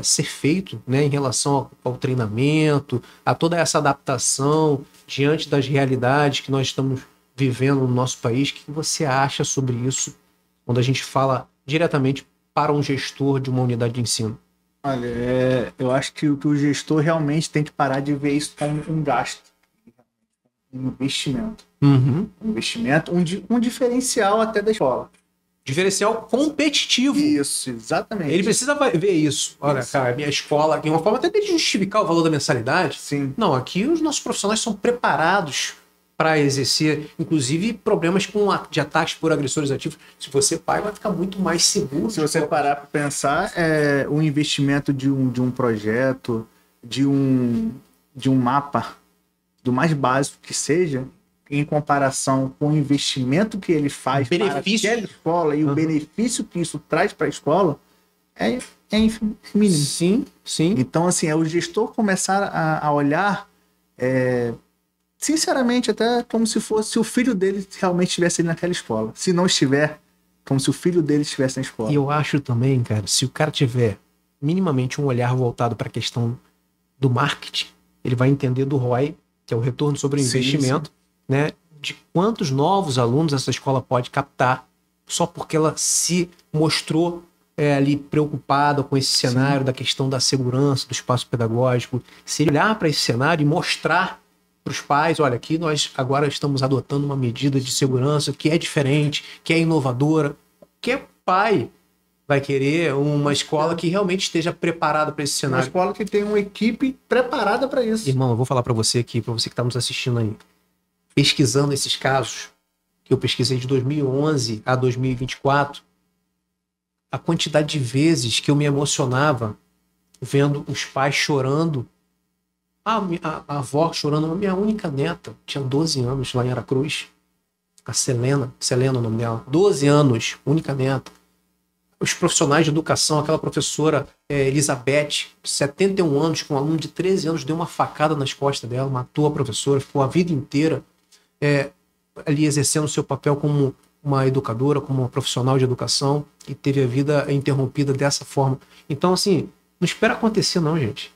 ser feito, né, em relação ao treinamento, a toda essa adaptação diante das realidades que nós estamos vivendo no nosso país? O que você acha sobre isso quando a gente fala diretamente para um gestor de uma unidade de ensino? Olha, eu acho que o gestor realmente tem que parar de ver isso como um gasto, um investimento. Um investimento, um diferencial até da escola. Diferencial competitivo. Isso, exatamente. Ele precisa ver isso. Olha, isso. Cara, minha escola, de uma forma até de justificar o valor da mensalidade. Sim. Não, aqui os nossos profissionais são preparados para exercer, inclusive, problemas de ataques por agressores ativos. Se você pai, vai ficar muito mais seguro. Se você parar para pensar, o investimento de um projeto, de um mapa, do mais básico que seja, em comparação com o investimento que ele faz para aquela escola e o benefício que isso traz para a escola, é mínimo. Sim, sim. Então, assim, é o gestor começar a olhar, sinceramente, até como se fosse o filho dele realmente estivesse ali naquela escola. Se não estiver, como se o filho dele estivesse na escola. E eu acho também, cara, se o cara tiver minimamente um olhar voltado para a questão do marketing, ele vai entender do ROI, que é o retorno sobre o investimento, né, de quantos novos alunos essa escola pode captar só porque ela se mostrou ali preocupada com esse cenário da questão da segurança, do espaço pedagógico. Se ele olhar para esse cenário e mostrar para os pais, olha, aqui nós agora estamos adotando uma medida de segurança que é diferente, que é inovadora. Que pai vai querer uma escola que realmente esteja preparada para esse cenário? Uma escola que tem uma equipe preparada para isso. Irmão, eu vou falar para você aqui, para você que está nos assistindo aí. Pesquisando esses casos, que eu pesquisei de 2011 a 2024, a quantidade de vezes que eu me emocionava vendo os pais chorando, a avó chorando, a minha única neta, tinha 12 anos lá em Aracruz, a Selena é o nome dela, 12 anos, única neta. Os profissionais de educação, aquela professora Elizabeth, 71 anos, com um aluno de 13 anos, deu uma facada nas costas dela, matou a professora, ficou a vida inteira ali exercendo o seu papel como uma educadora, como uma profissional de educação, e teve a vida interrompida dessa forma. Então, assim, não espera acontecer não, gente.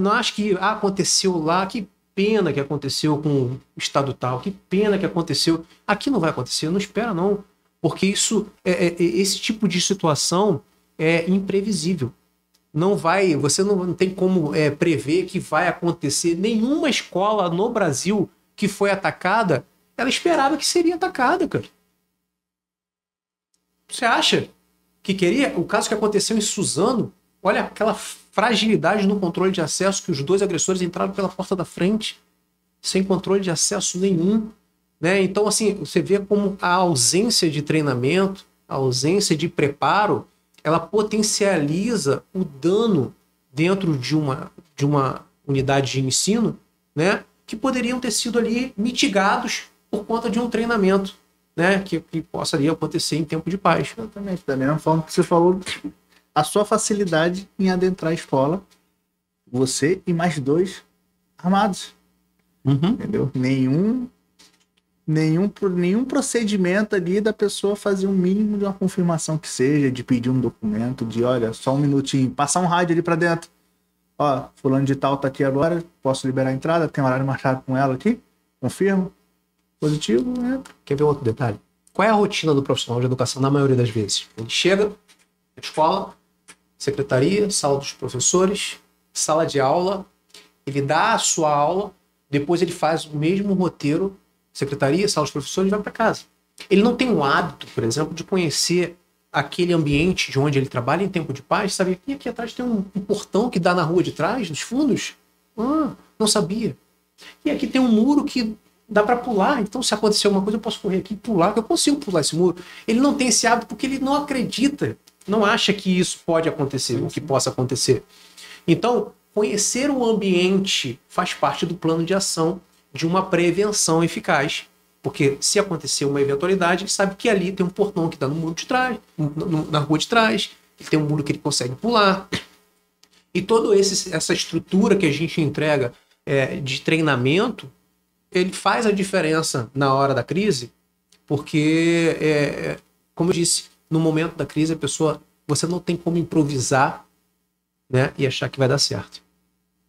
Não acho que aconteceu lá, que pena que aconteceu com o estado tal, que pena que aconteceu. Aqui não vai acontecer, não espera não, porque esse tipo de situação é imprevisível. Você não tem como prever que vai acontecer. Nenhuma escola no Brasil que foi atacada, ela esperava que seria atacada, cara. Você acha que queria? O caso que aconteceu em Suzano, olha aquela fragilidade no controle de acesso, que os dois agressores entraram pela porta da frente, sem controle de acesso nenhum, né? Então, assim, você vê como a ausência de treinamento, a ausência de preparo, ela potencializa o dano dentro de uma unidade de ensino, né? Que poderiam ter sido ali mitigados por conta de um treinamento, né? Que possa acontecer em tempo de paz. Exatamente. Da mesma forma que você falou, a sua facilidade em adentrar a escola, você e mais 2 armados. Entendeu? Nenhum procedimento ali da pessoa fazer um mínimo de uma confirmação que seja, de pedir um documento, de olha, só um minutinho, passar um rádio ali pra dentro. Ó, fulano de tal tá aqui agora, posso liberar a entrada, tem horário marcado com ela aqui, confirmo, positivo, né? Quer ver outro detalhe? Qual é a rotina do profissional de educação na maioria das vezes? Ele chega na escola, secretaria, sala dos professores, sala de aula, ele dá a sua aula, depois ele faz o mesmo roteiro, secretaria, sala dos professores, e vai para casa. Ele não tem o hábito, por exemplo, de conhecer aquele ambiente de onde ele trabalha em tempo de paz, sabe? E aqui atrás tem um portão que dá na rua de trás, nos fundos. Não sabia. E aqui tem um muro que dá para pular, então se acontecer alguma coisa eu posso correr aqui e pular, que eu consigo pular esse muro. Ele não tem esse hábito porque ele não acredita, não acha que isso pode acontecer, ou que possa acontecer. Então, conhecer o ambiente faz parte do plano de ação de uma prevenção eficaz. Porque se acontecer uma eventualidade, ele sabe que ali tem um portão que está no muro de trás, na rua de trás, ele tem um muro que ele consegue pular. E toda essa estrutura que a gente entrega de treinamento, ele faz a diferença na hora da crise, porque, como eu disse, no momento da crise, você não tem como improvisar, né, e achar que vai dar certo.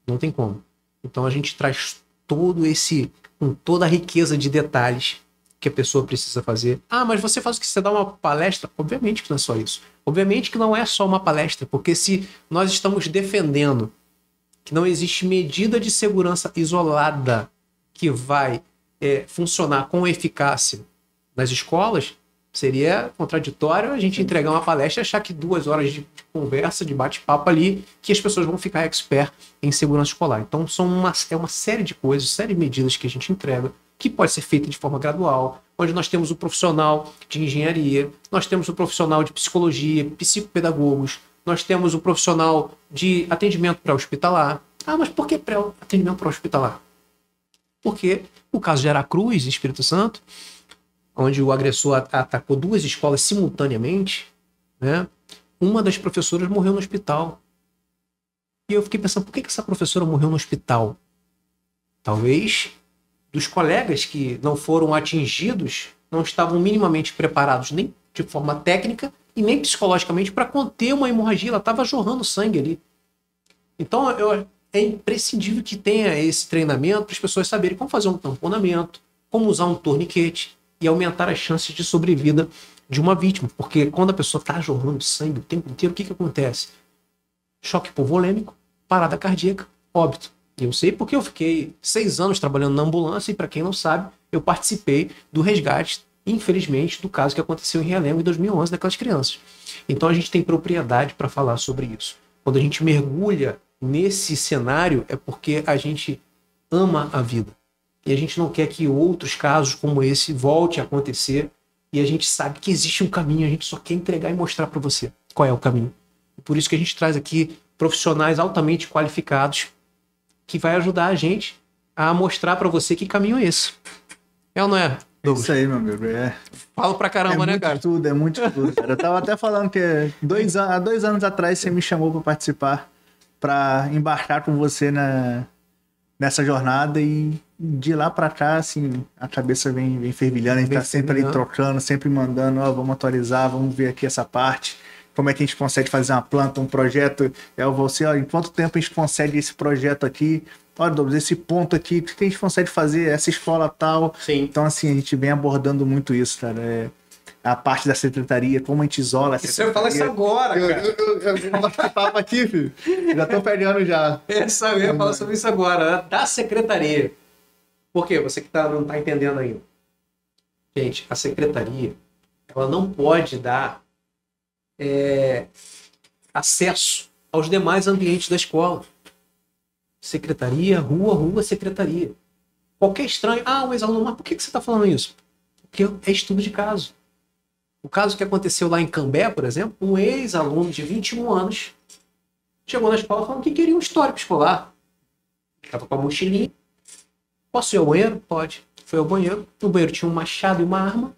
Não tem como. Então a gente traz com toda a riqueza de detalhes que a pessoa precisa fazer. Mas você faz o que? Você dá uma palestra? Obviamente que não é só isso. Obviamente que não é só uma palestra, porque se nós estamos defendendo que não existe medida de segurança isolada que vai funcionar com eficácia nas escolas, seria contraditório a gente entregar uma palestra e achar que 2 horas de conversa, de bate-papo ali, que as pessoas vão ficar expert em segurança escolar. Então é uma série de coisas, série de medidas que a gente entrega, que pode ser feita de forma gradual, onde nós temos o profissional de engenharia, nós temos o profissional de psicologia, psicopedagogos, nós temos o profissional de atendimento pré-hospitalar. Mas por que atendimento pré-hospitalar? Porque o caso de Aracruz, Espírito Santo, onde o agressor atacou 2 escolas simultaneamente, né? Uma das professoras morreu no hospital. E eu fiquei pensando, por que essa professora morreu no hospital? Talvez dos colegas que não foram atingidos não estavam minimamente preparados, nem de forma técnica e nem psicologicamente, para conter uma hemorragia. Ela estava jorrando sangue ali. Então é imprescindível que tenha esse treinamento para as pessoas saberem como fazer um tamponamento, como usar um torniquete, e aumentar as chances de sobrevida de uma vítima. Porque quando a pessoa está jorrando sangue o tempo inteiro, o que acontece? Choque hipovolêmico, parada cardíaca, óbito. Eu sei porque eu fiquei 6 anos trabalhando na ambulância e, para quem não sabe, eu participei do resgate, infelizmente, do caso que aconteceu em Realengo em 2011 daquelas crianças. Então a gente tem propriedade para falar sobre isso. Quando a gente mergulha nesse cenário é porque a gente ama a vida. E a gente não quer que outros casos como esse voltem a acontecer. E a gente sabe que existe um caminho, a gente só quer entregar e mostrar para você qual é o caminho. Por isso que a gente traz aqui profissionais altamente qualificados que vai ajudar a gente a mostrar para você que caminho é esse. É ou não é, Douglas? Isso aí, meu amigo. Falo pra caramba, né, cara? É muito tudo, cara. Eu tava até falando que há 2 anos atrás você me chamou para participar, para embarcar com você nessa jornada e de lá para cá, assim, a cabeça vem fervilhando, a gente tá sempre ali trocando, sempre mandando, vamos atualizar, vamos ver aqui essa parte, como é que a gente consegue fazer uma planta, um projeto, em quanto tempo a gente consegue esse projeto aqui, olha, Douglas, esse ponto aqui, o que a gente consegue fazer, essa escola tal. Sim. Então, assim, a gente vem abordando muito isso, cara, a parte da secretaria, como a gente isola a secretaria. Você vai falar isso agora, cara. Eu vou bater papo aqui, filho. Já tô perdendo já. Eu ia falar sobre isso agora, né? Da secretaria. Por quê? Você que não tá entendendo ainda. Gente, a secretaria, ela não pode dar acesso aos demais ambientes da escola. Secretaria, rua, secretaria. Qualquer estranho, o ex-aluno, mas por que você está falando isso? Porque é estudo de caso. O caso que aconteceu lá em Cambé, por exemplo, um ex-aluno de 21 anos chegou na escola falando que queria um histórico escolar. Estava com a mochilinha. Posso ir ao banheiro? Pode. Foi ao banheiro. No banheiro tinha um machado e uma arma.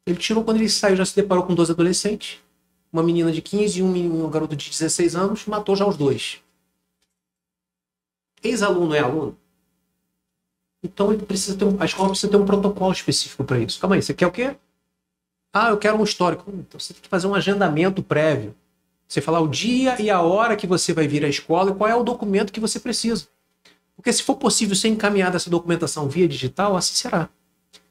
Ele tirou, quando ele saiu, já se deparou com 2 adolescentes. Uma menina de 15 e um garoto de 16 anos. Matou já os 2. Ex-aluno é aluno? Então ele precisa ter a escola precisa ter um protocolo específico para isso. Calma aí, você quer o quê? Eu quero um histórico. Então você tem que fazer um agendamento prévio. Você falar o dia e a hora que você vai vir à escola e qual é o documento que você precisa. Porque se for possível ser encaminhada essa documentação via digital, assim será.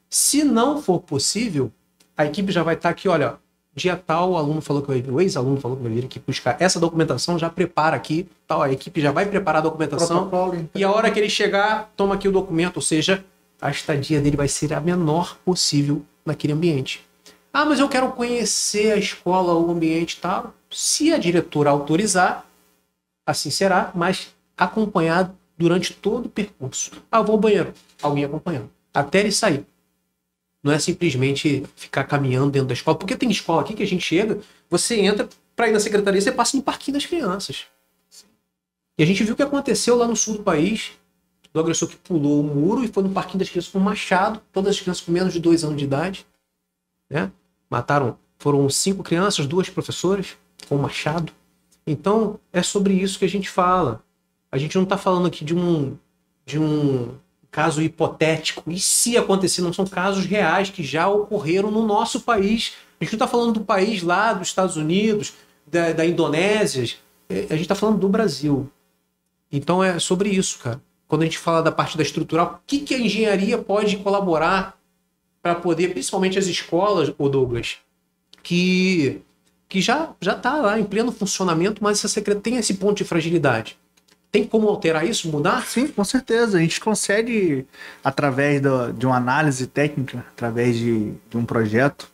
Se não for possível, a equipe já vai estar aqui, olha, dia tal, o aluno falou que vai vir, o ex-aluno falou que vai vir aqui buscar essa documentação, já prepara aqui, tal, a equipe já vai preparar a documentação e a hora que ele chegar, toma aqui o documento, ou seja, a estadia dele vai ser a menor possível naquele ambiente. Mas eu quero conhecer a escola, o ambiente e tal. Se a diretora autorizar, assim será, mas acompanhado durante todo o percurso. Eu vou ao banheiro, alguém acompanhando, até ele sair. Não é simplesmente ficar caminhando dentro da escola, porque tem escola aqui que a gente chega, você entra para ir na secretaria, você passa no parquinho das crianças. E a gente viu o que aconteceu lá no sul do país, do agressor que pulou o muro e foi no parquinho das crianças com um machado, todas as crianças com menos de 2 anos de idade, né? Foram 5 crianças, 2 professoras com um machado. Então, é sobre isso que a gente fala. A gente não está falando aqui de um caso hipotético. E se acontecer, não são casos reais que já ocorreram no nosso país. A gente não está falando do país lá dos Estados Unidos, da Indonésia. A gente está falando do Brasil. Então é sobre isso, cara. Quando a gente fala da parte da estrutural, o que a engenharia pode colaborar para poder, principalmente as escolas, Douglas, que já está lá em pleno funcionamento, mas essa secretaria tem esse ponto de fragilidade. Tem como alterar isso, mudar? Sim, com certeza. A gente consegue, através de uma análise técnica, através de um projeto,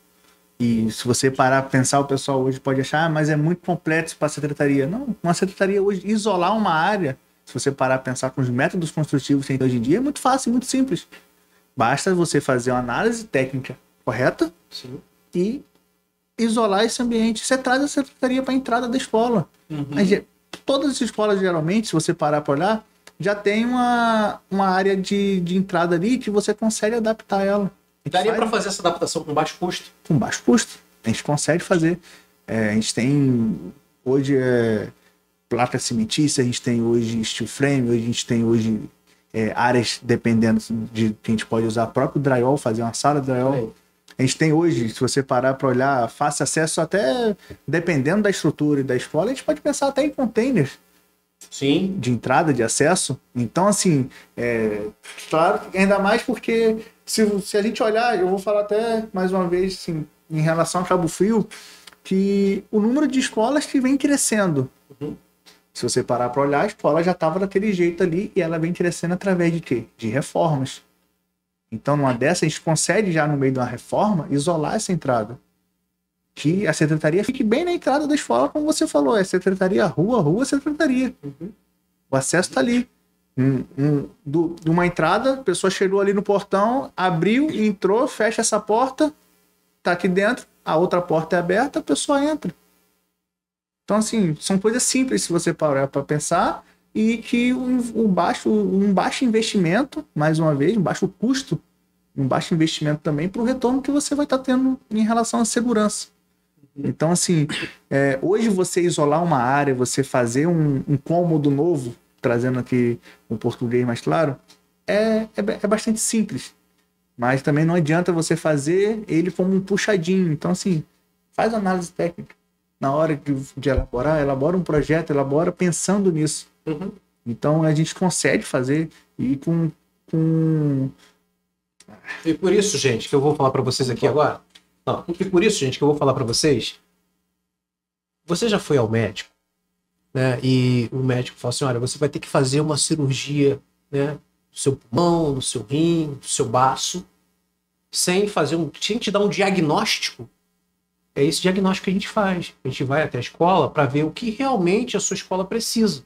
e se você parar para pensar, o pessoal hoje pode achar, mas é muito complexo para a secretaria. Não, uma secretaria hoje, isolar uma área, se você parar para pensar com os métodos construtivos que tem hoje em dia, é muito fácil, muito simples. Basta você fazer uma análise técnica correta. Sim. E isolar esse ambiente. Você traz a secretaria para a entrada da escola. Uhum. Todas as escolas, geralmente, se você parar para olhar, já tem uma área de entrada ali que você consegue adaptar ela. Daria para fazer essa adaptação com baixo custo? Com baixo custo. A gente consegue fazer. A gente tem hoje placa cimentícia, a gente tem hoje steel frame, a gente tem hoje áreas, dependendo de que a gente pode usar próprio drywall, fazer uma sala de drywall. A gente tem hoje, se você parar para olhar, fácil acesso até, dependendo da estrutura e da escola, a gente pode pensar até em containers. Sim. De entrada, de acesso. Então, assim, claro, ainda mais porque se a gente olhar, eu vou falar até mais uma vez, assim, em relação a Cabo Frio, que o número de escolas que vem crescendo. Uhum. Se você parar para olhar, a escola já estava daquele jeito ali e ela vem crescendo através de quê? De reformas. Então, numa dessa, a gente consegue já no meio de uma reforma isolar essa entrada. Que a secretaria fique bem na entrada da escola, como você falou, é secretaria, rua, secretaria. O acesso está ali. De uma entrada, a pessoa chegou ali no portão, abriu, entrou, fecha essa porta, tá aqui dentro, a outra porta é aberta, a pessoa entra. Então, assim, são coisas simples se você parar para pensar e que um baixo investimento, mais uma vez, um baixo custo, um baixo investimento também para o retorno que você vai estar tendo em relação à segurança. Então, assim, hoje você isolar uma área, você fazer um cômodo novo, trazendo aqui o português mais claro, é bastante simples. Mas também não adianta você fazer ele como um puxadinho. Então, assim, faz análise técnica. Na hora de elaborar, elabora um projeto, elabora pensando nisso. Então, a gente consegue fazer e com... E por isso, gente, que eu vou falar para vocês aqui agora. Não, e por isso, gente, que eu vou falar para vocês. Você já foi ao médico, né? E o médico fala assim: olha, você vai ter que fazer uma cirurgia, né, no seu pulmão, no seu rim, no seu baço, sem te dar um diagnóstico. É esse diagnóstico que a gente faz. A gente vai até a escola para ver o que realmente a sua escola precisa.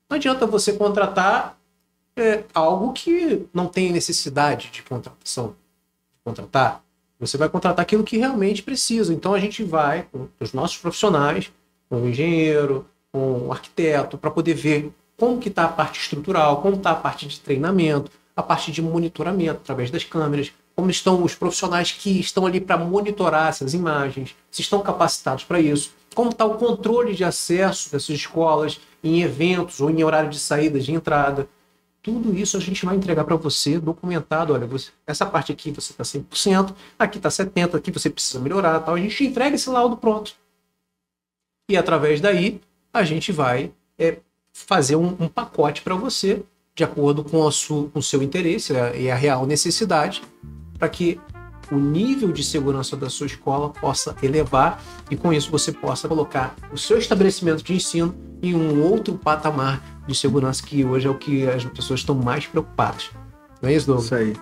Não adianta você contratar algo que não tem necessidade de contratar. Você vai contratar aquilo que realmente precisa. Então a gente vai com os nossos profissionais, com o engenheiro, com o arquiteto, para poder ver como que está a parte estrutural, como está a parte de treinamento, a parte de monitoramento através das câmeras, como estão os profissionais que estão ali para monitorar essas imagens, se estão capacitados para isso, como está o controle de acesso dessas escolas em eventos ou em horário de saída, de entrada. Tudo isso a gente vai entregar para você documentado. Olha, essa parte aqui você está 100%, aqui está 70%, aqui você precisa melhorar. Tal. A gente entrega esse laudo pronto. E através daí, a gente vai fazer um pacote para você, de acordo com o seu interesse e a real necessidade, para que o nível de segurança da sua escola possa elevar e com isso você possa colocar o seu estabelecimento de ensino em um outro patamar de segurança, que hoje é o que as pessoas estão mais preocupadas. Não é isso, Douglas? Isso aí.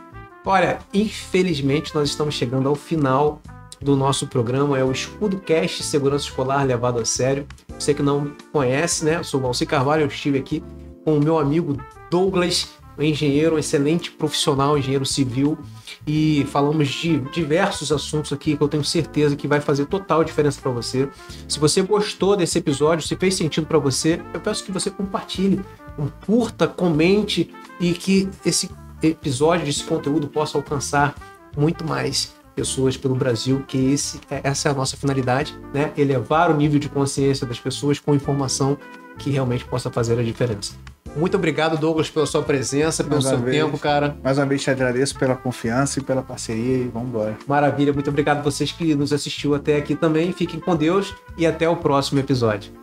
Olha, infelizmente nós estamos chegando ao final do nosso programa, é o EscudoCast Segurança Escolar Levado a Sério. Você que não me conhece, né? Eu sou o Valci Carvalho, eu estive aqui com o meu amigo Douglas, um engenheiro, um excelente profissional, engenheiro civil, e falamos de diversos assuntos aqui que eu tenho certeza que vai fazer total diferença para você. Se você gostou desse episódio, se fez sentido para você, eu peço que você compartilhe, curta, comente e que esse episódio, esse conteúdo possa alcançar muito mais pessoas pelo Brasil, que essa é a nossa finalidade, né? Elevar o nível de consciência das pessoas com informação que realmente possa fazer a diferença. Muito obrigado, Douglas, pela sua presença, pelo seu tempo, cara. Mais uma vez te agradeço pela confiança e pela parceria e vamos embora. Maravilha, muito obrigado a vocês que nos assistiu até aqui também. Fiquem com Deus e até o próximo episódio.